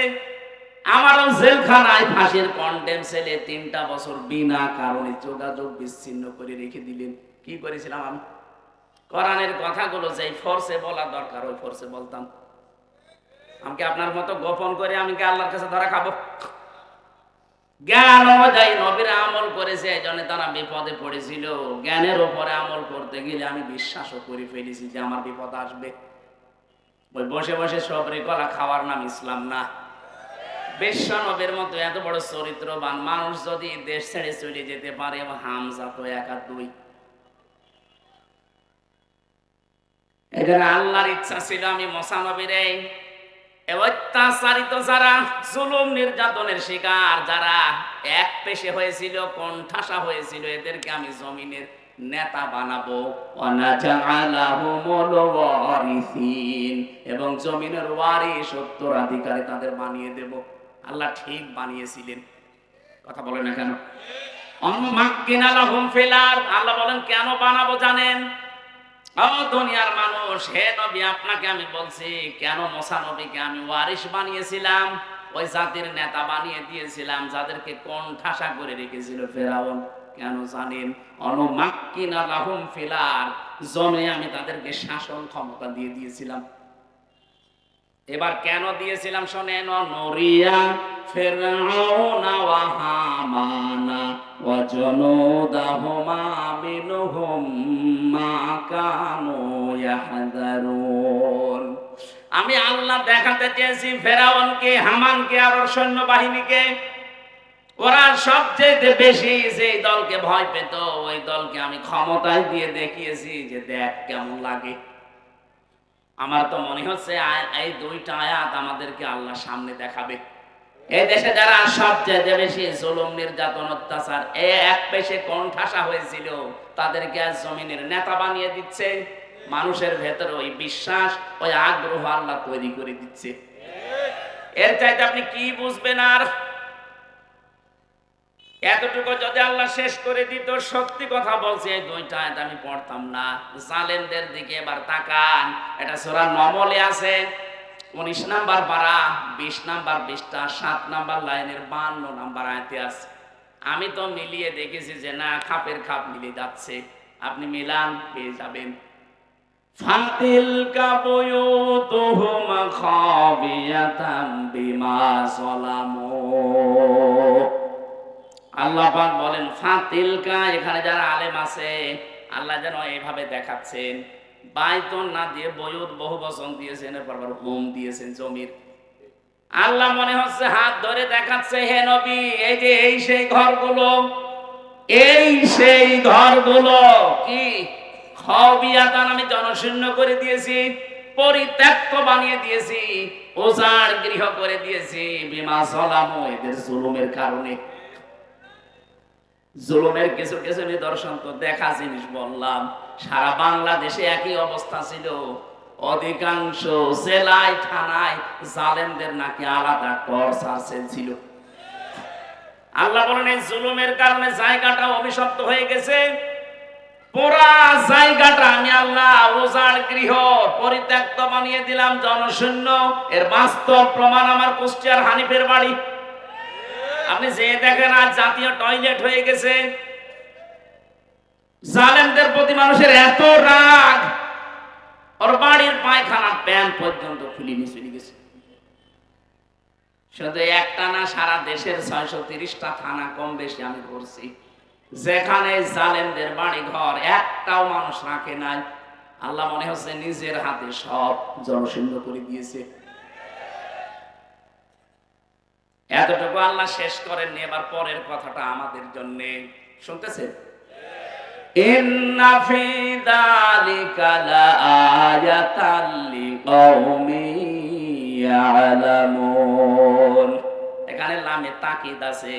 আমারও জেলখানায় ফাঁসির কন্ডেম সেলে 3টা বছর বিনা কারণে যোগাযোগ বিচ্ছিন্ন করে রেখে দিলেন। কি করেছিলাম আমি? কোরআনের কথাগুলো যেই ফোর্সে বলা দরকার ওই ফোর্সে বলতাম। আমাকে আপনার মতো গোপন করে আমি কি আল্লাহর কাছে ধরা খাবো? জ্ঞান অনুযায়ী নবীরা আমল করেছে, এই জন্য তারা বিপদে পড়েছিল। জ্ঞানের উপরে আমল করতে গেলে আমি বিশ্বাসও করে ফেলেছি যে আমার বিপদ আসবে। ওই বসে বসে সবরি কলা খাওয়ার নাম ইসলাম না। বিশ্ব নবীর মতো এত বড় চরিত্রবান মানুষ যদি দেশ ছেড়ে চলে যেতে পারে, হামজা তো একা দুই। এখানে আল্লাহর ইচ্ছা ছিল আমি মুসা নবীর অত্যাচারিত যারা জুলুম নির্যাতনের শিকার, যারা এক পেশে হয়েছিল, কোণঠাসা হয়েছিল, এদেরকে আমি জমিনের নেতা বানাবো। এবং জমিনের ওয়ারিস উত্তরাধিকারী তাদের বানিয়ে দেব। আল্লাহ ঠিক বানিয়েছিলেন, কথা বলে না কেন? আল্লাহ বলেন কেন বানাবো জানেন? ও দুনিয়ার মানুষ, হে নবী আপনাকে আমি বলছি কেন মুসা নবীকে আমি ওয়ারিস বানিয়েছিলাম, ওই জাতির নেতা বানিয়ে দিয়েছিলাম যাদেরকে কোণঠাসা করে রেখেছিল ফেরাউন। কেন জানেন? অনুমাক্কিনা লাহুম ফিল আরদ, জমে আমি তাদেরকে শাসন ক্ষমতা দিয়ে দিয়েছিলাম। এবার কেন দিয়েছিলাম শোনেন, নরিয়া ফিরআউনা ওয়া হামানা ওয়া জুনুদাহুমা মিনহুম মা কানু ইয়াহযারুন। আমি আল্লাহ দেখাতে চেয়েছি ফেরাউনকে, হামানকে আর ওর সৈন্যবাহিনীকে, ওরা সবচেয়ে বেশি যে দলকে ভয় পেত ওই দলকে আমি ক্ষমতায় দিয়ে দেখিয়েছি যে দেখ কেমন লাগে। আমার তো মনে হচ্ছে এই দুইটা আয়াত আমাদেরকে আল্লাহ সামনে দেখাবে। এই দেশে যারা সবচেয়ে বেশি জুলুম নির্যাতন অত্যাচার এক পেশে কোণঠাসা হয়েছিল তাদেরকে আজ জমিনের নেতা বানিয়ে দিচ্ছে। মানুষের ভেতরে ওই বিশ্বাস, ওই আগ্রহ আল্লাহ তৈরি করে দিচ্ছে। এর চাইতে আপনি কি বুঝবেন? আর এতটুকু যদি আল্লাহ শেষ করে দিত, সত্যি কথা বলছি এই দুইটা আয়াত আমি পড়তাম না। জালেমদের দিকে এবার তাকান, এটা সূরা নমলে আছে 19 নাম্বার পারা 20 নাম্বার 20টা 7 নাম্বার লাইনের 52 নাম্বার আয়াতে আছে। আমি তো মিলিয়ে দেখেছি যে না, খাপের খাপ মিলে যাচ্ছে। আপনি মিলান পেয়ে যাবেন। ফাতিলকা বুয়ুতুহুম খাবিয়াতাম বিমা যালামু। আল্লাহ পাক বলেন ফাতিলকা, এখানে যারা আলেম আছে আল্লাহ যেন এইভাবে দেখাচ্ছেন, বাইতুন না দিয়ে বয়ুত বহু বচন দিয়েছেন, এরপর হোম দিয়েছেন জমির। আল্লাহ মনে হচ্ছে হাত ধরে দেখাচ্ছে, হে নবী এই যে এই সেই ঘরগুলো, এই সেই ঘরগুলো কি খাবিয়াতান আমি জনশূন্য করে দিয়েছি, পরিত্যক্ত বানিয়ে দিয়েছি, উজাড় গৃহ করে দিয়েছি, বিমা যালামু এদের জুলুমের কারণে। জুলুমের কিছু কিছু নিদর্শন তো দেখা জিনিস বললাম। সারা বাংলাদেশে একই অবস্থা ছিল। অধিকাংশ জেলায় থানায় জালেমদের নাকি আলাদা টর্চার সেল ছিল। আল্লাহ বলেন এই জুলুমের কারণে জায়গাটা অভিশপ্ত হয়ে গেছে। পুরা জায়গাটা আমি আল্লাহ উজাড় গৃহ পরিত্যক্ত বানিয়ে দিলাম, জনশূন্য। এর বাস্তব প্রমাণ আমার কুষ্টিয়ার হানিফের বাড়ি। আপনি যে দেখেন আজ জাতীয় টয়লেট হয়ে গেছে। জালেমদের প্রতি মানুষের এত রাগ, ওর বাড়ির পায়খানা প্যান পর্যন্ত খুলে নিয়ে চলে গেছে। শুধু একটা না, সারা দেশের 630টা থানা কম বেশি আমি করছি, যেখানে জালেমদের বাড়ি ঘর একটাও মানুষ রাখে নাই। আল্লাহ মনে হচ্ছে নিজের হাতে সব জনশূন্য করে দিয়েছে। এতটুকু আল্লাহ শেষ করেননি, এবার পরের কথাটা আমাদের জন্য শুনতেছেন। ইন্না ফি যালিকা লাআয়াতাল লিকাউমিন ইয়ালামুন। এখানে লামে তাকিদ আছে।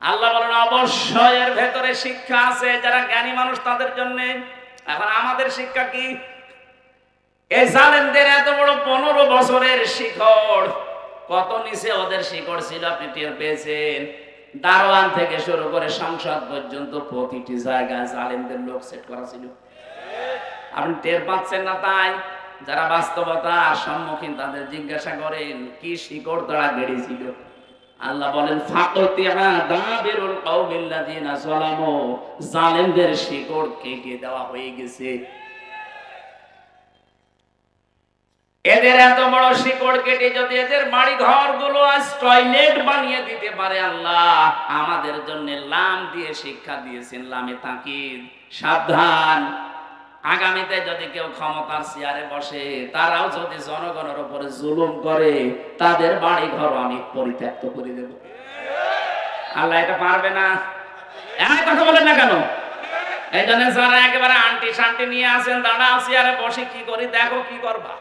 আল্লাহ বলেন অবশ্যই এর ভেতরে শিক্ষা আছে যারা জ্ঞানী মানুষ তাদের জন্য। এখন আমাদের শিক্ষা কি? এই জালেমদের এত বড় 15 বছরের শিকড়, কত নিচে ওদের শিকড় ছিল আপনি টের পেয়েছেন? দারোয়ান থেকে শুরু করে সংসদ পর্যন্ত প্রতিটি জায়গায় জালেমদের লোক সেট করা ছিল। আপনি টের পাচ্ছেন না? তাই যারা বাস্তবতার সম্মুখীন তাদের জিজ্ঞাসা করেন কি শিকড় তারা গেড়েছিল। আল্লাহ বলেন ফাকতিহা দাবিরুল কওমিল্লাযিনা যালামু, জালেমদের শিকড় কেটে দেওয়া হয়ে গেছে। এদের এত বড় শিকড় কেটে যদি এদের বাড়ি ঘর গুলো আজ টয়লেট বানিয়ে দিতে পারে আল্লাহ, আমাদের জন্য লাম দিয়ে শিক্ষা দিয়েছেন, লামে তাকিদ, সাবধান। আগামীতে যদি কেউ ক্ষমতার চেয়ারে বসে, তারাও যদি জনগণের উপরে জুলুম করে, তাদের বাড়ি ঘর আমি পরিত্যক্ত করে দেব। আল্লাহ এটা পারবে না? এমন কথা বলেন না কেন? এই জন্য যারা একেবারে আন্টি শান্তি নিয়ে আসেন, দাঁড়া চেয়ারে বসে কি করি দেখো, কি করবা?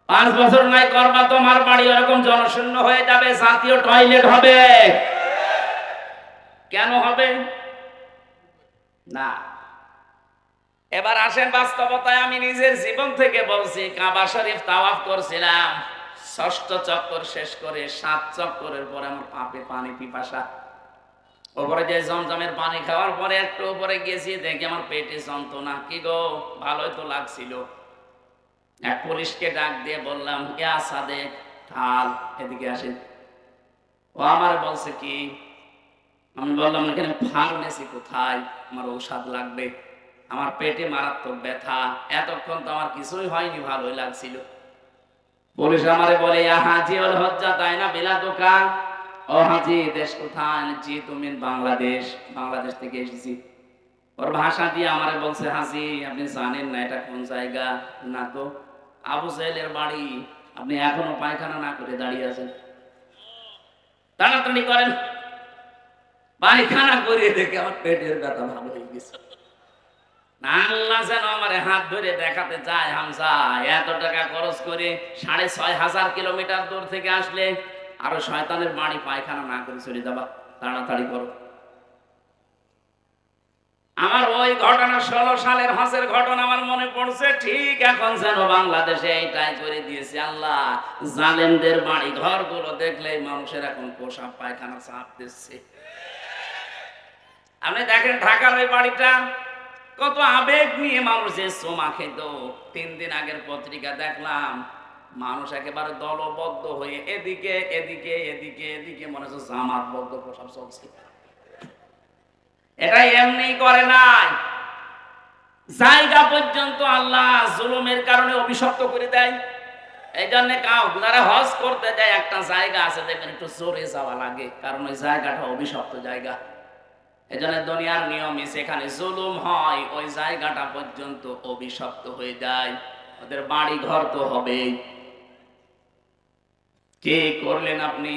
5 বছর নাই করবা, তোমার বাড়ি এরকম জনশূন্য হয়ে যাবে, জাতীয় টয়লেট হবে। কেন হবে না? এবার আসেন বাস্তবতায়। আমি নিজের জীবন থেকে বলছি, কাবা শরীফ তাওয়াফ করছিলাম, 6ষ্ঠ চক্কর শেষ করে 7 চক্করের পরে আমার পাপে পানি পিপাসা। ওপরে যে জমজমের পানি খাওয়ার পরে একটু উপরে গেছি, দেখি আমার পেটে যন্ত্রণা। কি গো, ভালোই তো লাগছিল। এক পুলিশকে ডাক দিয়ে বললাম, ইয়া সাদেক ঢাল, এদিকে আসেন। ও আমার বলছে কি? আমি বললাম, এখানে ফার্মেসি কোথায়, আমার ঔষধ লাগবে, আমার পেটে মারাত্মক ব্যথা, এতক্ষণ তো আমার কিছুই হয়নি, ভালোই লাগছিল। পুলিশ আমারে বলে, ইয়া হাজি ওয়াল হজ্জা, তাই না বিলা দোকান? ও হাজি, দেশ কোথায়? জি তুমি বাংলাদেশ। বাংলাদেশ থেকে এসেছি। ওর ভাষা দিয়ে আমারে বলছে, হাজি আপনি জানেন না এটা কোন জায়গা? না তো। আবু জাহেলের বাড়ি। আপনি এখনো পায়খানা না করে দাঁড়িয়ে আছেন, তাড়াতাড়ি করেন। পায়খানা করিয়ে দেখে আমার পেটের ব্যথা ভালো হয়ে গেছে। আল্লাহ যেন আমার হাত ধরে দেখাতে চায়, হামজা এত টাকা খরচ করে 6,500 কিলোমিটার দূর থেকে আসলে আরো শয়তানের বাড়ি পায়খানা না করে চলে যাবা, তাড়াতাড়ি করো। আমার ওই ঘটনা 16 সালের হজের ঘটনা আমার মনে পড়ছে, ঠিক এখন যেন বাংলাদেশে এইটাই করে দিয়েছে আল্লাহ। জালেমদের বাড়ি ঘর গুলো দেখলে মানুষের এখন পোশাক পায়খানা চাপ দিচ্ছে। আপনি দেখেন ঢাকার ওই বাড়িটা কত আবেগ নিয়ে মানুষ যে সোমা খেত। 3 দিন আগের পত্রিকা দেখলাম, মানুষ একেবারে দলবদ্ধ হয়ে এদিকে এদিকে এদিকে এদিকে মনে হচ্ছে জামাতবদ্ধ পোশাক চলছে। এটা এমনি করে নাই, জায়গা পর্যন্ত আল্লাহ জুলুমের কারণে অভিশপ্ত করে দেয়। এই জন্য যারা হজ করতে যায় একটা জায়গা আছে, দেখবেন একটু জোরে যাওয়া লাগে, কারণ ওই জায়গাটা অভিশপ্ত জায়গা। এই জন্য দুনিয়ার নিয়মে যেখানে জুলুম হয়, ওই জায়গাটা পর্যন্ত অভিশপ্ত হয়ে যায়। ওদের বাড়ি ঘর তো হবেই। কে করলেন আপনি?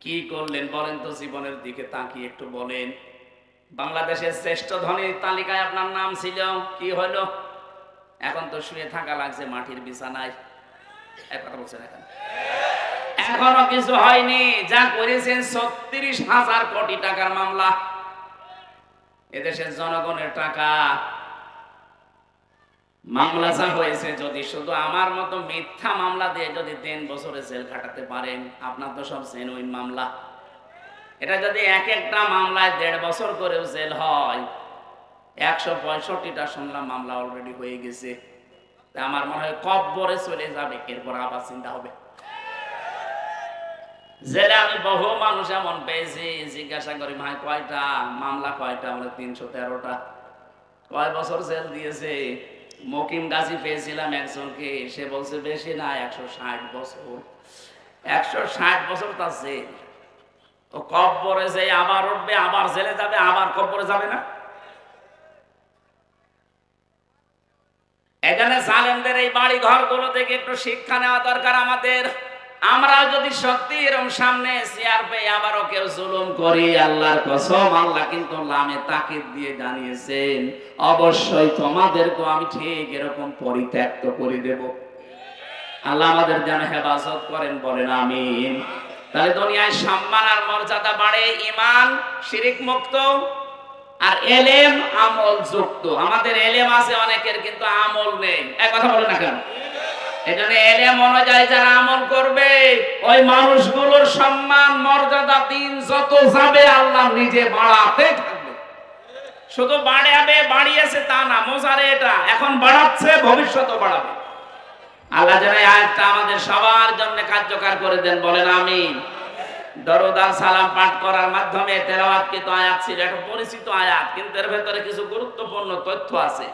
কি করলেন বলেন তো? জীবনের দিকে তাকিয়ে একটু বলেন। বাংলাদেশের শ্রেষ্ঠ ধনীর তালিকায় আপনার নাম ছিল, কি হলো? এখন তো শুয়ে থাকা লাগছে মাটির বিছানায়। এক কথা বলছেন, এখনো কিছু হয়নি। যা করেছেন 36,000 কোটি টাকার মামলা, এদেশের জনগণের টাকা। মামলা যা হয়েছে, যদি শুধু আমার মতো মিথ্যা মামলা দিয়ে যদি 3 বছরে জেল খাটাতে পারেন, আপনার তো সব জেনুইন মামলা। এটা যদি এক একটা মামলায় 1.5 বছর করেও জেল হয়, 165টা শুনলাম মামলা অলরেডি হয়ে গেছে। আমার মনে হয় কব্বরে চলে যাবে, এরপর আবার চিন্তা হবে। জেলে আমি বহু মানুষ এমন পেয়েছি, জিজ্ঞাসা করি ভাই কয়টা মামলা, কয়টা? আমরা 313টা। কয় বছর জেল দিয়েছে? মকিম গাজী পেয়েছিলাম একজনকে, সে বলছে বেশি না, 160 বছর। 160 বছর তার জেল। ও কব্বরে যে আবার উঠবে, আবার জেলে যাবে, আবার কব্বরে যাবে না? এখানে জালেমদের এই বাড়ি ঘর গুলো থেকে একটু শিক্ষা নেওয়া দরকার আমাদের। আমরা যদি সত্যি এরকম সামনে চেয়ার পেয়ে আবারও কেউ জুলুম করি, আল্লাহর কসম আল্লাহ কিন্তু লামে তাকিদ দিয়ে জানিয়েছেন, অবশ্যই তোমাদেরকে আমি ঠিক এরকম পরিত্যক্ত করে দেব। আল্লাহ আমাদের যেন হেফাজত করেন, বলেন আমিন। তাহলে দুনিয়ায় সম্মান আর মর্যাদা বাড়ে ঈমান শিরক মুক্ত আর এলেম আমল যুক্ত। আমাদের এলেম আছে অনেকের, কিন্তু আমল নেই। এক কথা বলেন না কেন? এজন্য এলেম অনুযায়ী যারা আমল করবে, ওই মানুষগুলোর সম্মান মর্যাদা দিন যত যাবে আল্লাহ নিজে বাড়াতে থাকবে। শুধু বাড়াবে, বাড়িয়েছে তা না, মোজারে এটা এখন বাড়াচ্ছে, ভবিষ্যতেও বাড়াবে। আল্লাহ যেন এই আয়াতটা আমাদের সবার জন্য কার্যকর করে দেন, বলেন আমিন। দরুদ আর সালাম পাঠ করার মাধ্যমে তেলাওয়াতকৃত আয়াত ছিল, একটা পরিচিত আয়াত, কিন্তু এর ভেতরে কিছু গুরুত্বপূর্ণ তথ্য আছে।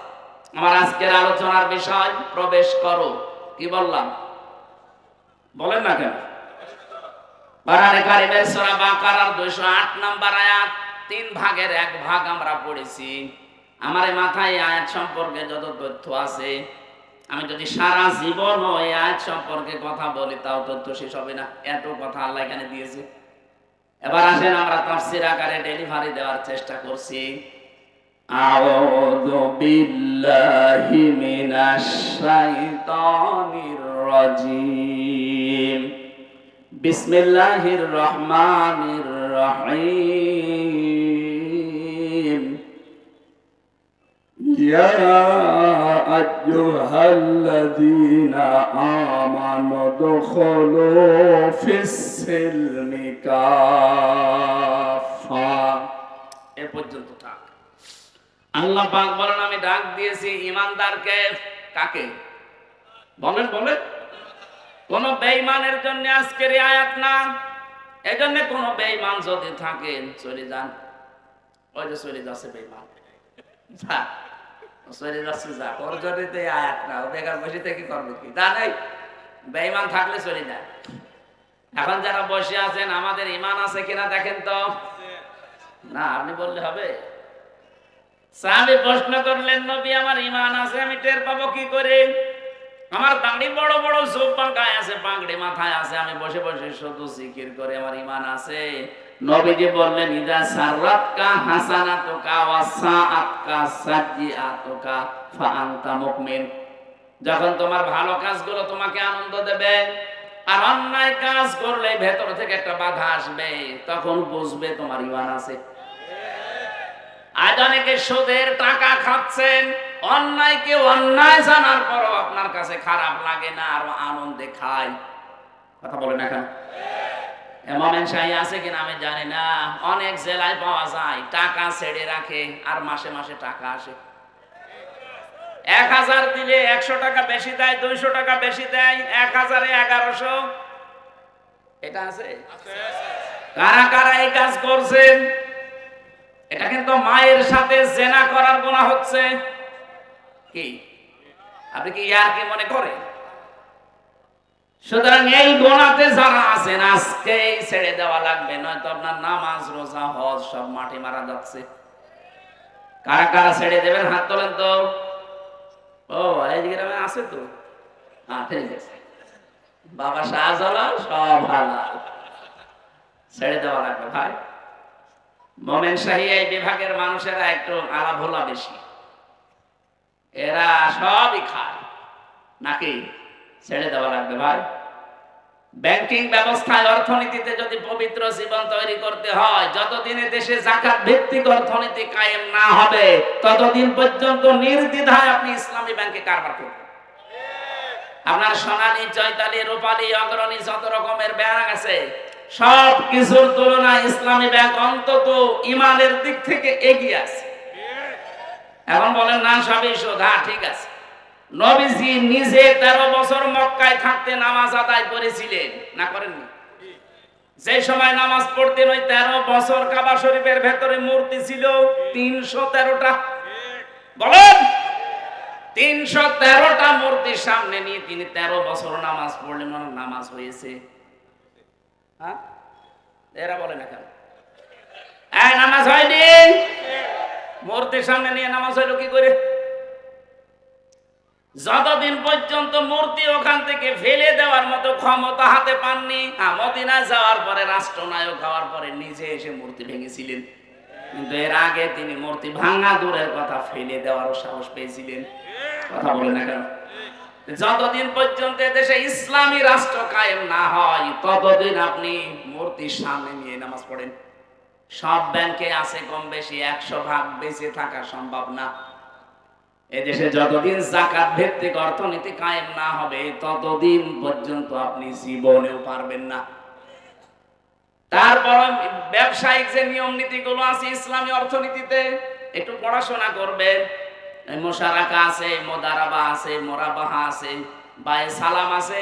আমার আজকের আলোচনার বিষয় প্রবেশ করো। কি বললাম? বলেন না কেন? কোরআনে কারীমের সূরা বাকারার 208 নম্বর আয়াত, 3 ভাগের 1 ভাগ আমরা পড়েছি। আমার এই মাথায় আয়াত সম্পর্কে যত তথ্য আছে, আমি যদি সারা জীবন ওই আয়াত সম্পর্কে কথা বলি তাও তথ্য শেষ হবে না, এত কথা আল্লাহ এখানে দিয়েছে। এবার আসেন আমরা তাফসীর আকারে ডেলিভারি দেওয়ার চেষ্টা করছি। আউযু বিল্লাহি মিনাশ শাইতানির রাজীম। বিসমিল্লাহির রহমানির রহিম। ইয়া আইয়ুহাল্লাযীনা আমানু দুখুলু ফিস-সিলমি কাফা। এ পর্যন্ত থাক। আল্লাহ পাক বলেন, আমি ডাক দিয়েছি ঈমানদারকে। কাকে? বলেন বলেন। কোন বেঈমানের জন্য আজকের এই আয়াত না। এজন্য কোন বেঈমান যদি থাকেন চলে যান। ওই যে চলে যাচ্ছে বেঈমান, যা চলে যাচ্ছে, যা ওর জন্য তো এই আয়াত না। ও বেকার বসে থেকে করবে কি? তা নেই, বেঈমান থাকলে চলে যায়। এখন যারা বসে আছেন, আমাদের ঈমান আছে কিনা দেখেন তো। না, আপনি বললে হবে? সাহাবী প্রশ্ন করলেন, নবী আমার ঈমান আছে, আমি টের পাবো কি করে? আমার দাড়ি বড় বড়, জুব্বা গায়ে আছে, পাগড়ি মাথায় আছে, আমি বসে বসে শুধু জিকির করে আমার ঈমান আছে। নবীজি বললেন, ইদা সাররাতকা হাসানাতুকা ওয়া সাআতকা সাইয়্যাতুকা ফা আনতা মুমিন। যখন তোমার ভালো কাজগুলো তোমাকে আনন্দ দেবে আর অন্যায় কাজ করলে ভেতর থেকে একটা বাধা আসবে, তখন বুঝবে তোমার ঈমান আছে। আজ অনেকে সুদের টাকা খাচ্ছেন, অন্যায়কে অন্যায় জানার পরও আপনার কাছে খারাপ লাগে না, আর আনন্দে খায়। কথা বলে না কেন? এমন শাহী আছে কিনা আমি জানি না। অনেক জেলায় পাওয়া যায়, টাকা ছেড়ে রাখে আর মাসে মাসে টাকা আসে। 1000 দিলে 100 টাকা বেশি দেয়, 200 টাকা বেশি দেয়, 1000 এ 1100। এটা আছে? কারা কারা এই কাজ করছেন? এটা কিন্তু মায়ের সাথে জেনা করার গুনাহ হচ্ছে। কি আপনি কি ইয়ার কি মনে করেন? সুতরাং এই গুনাহতে যারা আছেন আজকে ছেড়ে দেওয়া লাগবে, নয়তো আপনার নামাজ রোজা হজ সব মাটি মারা যাচ্ছে। কারা কারা ছেড়ে দেবেন হাত তোলেন তো। ও এই গ্রামে আছে তো, ঠিক আছে। বাবা শাহজালাল সব হালাল, ছেড়ে দেওয়া লাগবে ভাই। মোমেন শাহী এই বিভাগের মানুষেরা একটু আলাভোলা বেশি, এরা সবই খায় নাকি? ছেড়ে দেওয়া লাগবে ভাই। ব্যাংকিং ব্যবস্থায়, অর্থনীতিতে যদি পবিত্র জীবন তৈরি করতে হয়, যতদিনে দেশে যাকাত ভিত্তিক অর্থনীতি কায়েম না হবে ততদিন পর্যন্ত নির্দ্বিধায় আপনি ইসলামী ব্যাংকে কারবার করবেন। আপনার সোনালী, চৈতালি, রূপালী, অগ্রণী যত রকমের ব্যাংক আছে, সব কিছুর তুলনায় ইসলামী ব্যাংক অন্তত ঈমানের দিক থেকে এগিয়ে আছে। এখন বলেন না সবই সোজা, ঠিক আছে। নবীজি নিজে 13 বছর মক্কায় থাকতে নামাজ আদায় করেছিলেন, না করেননি? যে সময় নামাজ পড়তেন ওই 13 বছর কাবা শরীফের ভেতরে মূর্তি ছিল 313টা। বলেন, 313টা মূর্তির সামনে নিয়ে তিনি 13 বছর নামাজ পড়লেন। নামাজ হয়েছে? হ্যাঁ, এরা বলে না কেন? নামাজ হয়নি। মূর্তির সামনে নিয়ে নামাজ হইল কি করে? যতদিন পর্যন্ত মূর্তি ওখান থেকে ফেলে দেওয়ার মতো ক্ষমতা হাতে পাননি। মদিনায় যাওয়ার পরে, রাষ্ট্রনায়ক হওয়ার পরে নিজে এসে মূর্তি ভেঙেছিলেন, কিন্তু এর আগে তিনি মূর্তি ভাঙা দূরের কথা ফেলে দেওয়ারও সাহস পেয়েছিলেন। কথা বলে না কেন? যতদিন পর্যন্ত দেশে ইসলামী রাষ্ট্র কায়েম না হয় ততদিন আপনি মূর্তির সামনে নিয়ে নামাজ পড়েন। সব ব্যাংকে আছে কম বেশি 100% বেঁচে থাকা সম্ভব না। এদেশে যতদিন যাকাত ভিত্তিক অর্থনীতি কায়েম না হবে ততদিন পর্যন্ত আপনি জীবনেও পারবেন না। তারপর ব্যবসায়িক যে নিয়ম নীতিগুলো আছে ইসলামী অর্থনীতিতে, একটু পড়াশোনা করবেন। মুশারাকা আছে, মুদারাবা আছে, মুরাবাহা আছে, বায়ে সালাম আছে,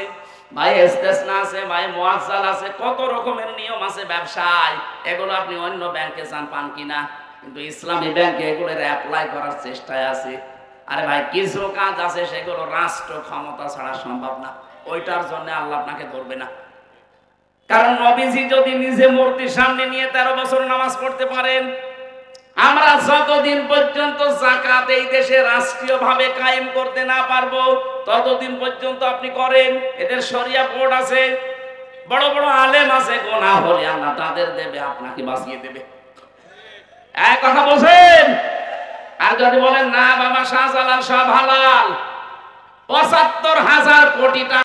ভাই ইস্তেসনা আছে, ভাই মুআজ্জাল আছে, কত রকমের নিয়ম আছে ব্যবসায়। এগুলো আপনি অন্য ব্যাংকে যান পান কিনা, কিন্তু ইসলামী ব্যাংকে এগুলোর অ্যাপ্লাই করার চেষ্টায় আছে। আরে ভাই কিছু কাজ আছে সেগুলো রাষ্ট্র ক্ষমতা ছাড়া সম্ভব না, ওইটার জন্য আল্লাহ আপনাকে ধরবে না। কারণ নবীজি যদি নিজে মূর্তির সামনে নিয়ে 13 বছর নামাজ পড়তে পারেন, আমরা যতদিন পর্যন্ত যাকাত এই দেশে রাষ্ট্রীয়ভাবে কায়েম করতে না পারবো ততদিন পর্যন্ত আপনি করেন। এদের শরিয়া বোর্ড আছে, বড় বড় আলেম আছে, গোনা হলে আল্লাহ তাদের দেবে, আপনাকে বাঁচিয়ে দেবে। এক কথা বলছেন। আর যদি বলেন না বাবা শাহজালাল সব হালাল, ৭৫,০০০ কোটি টাকা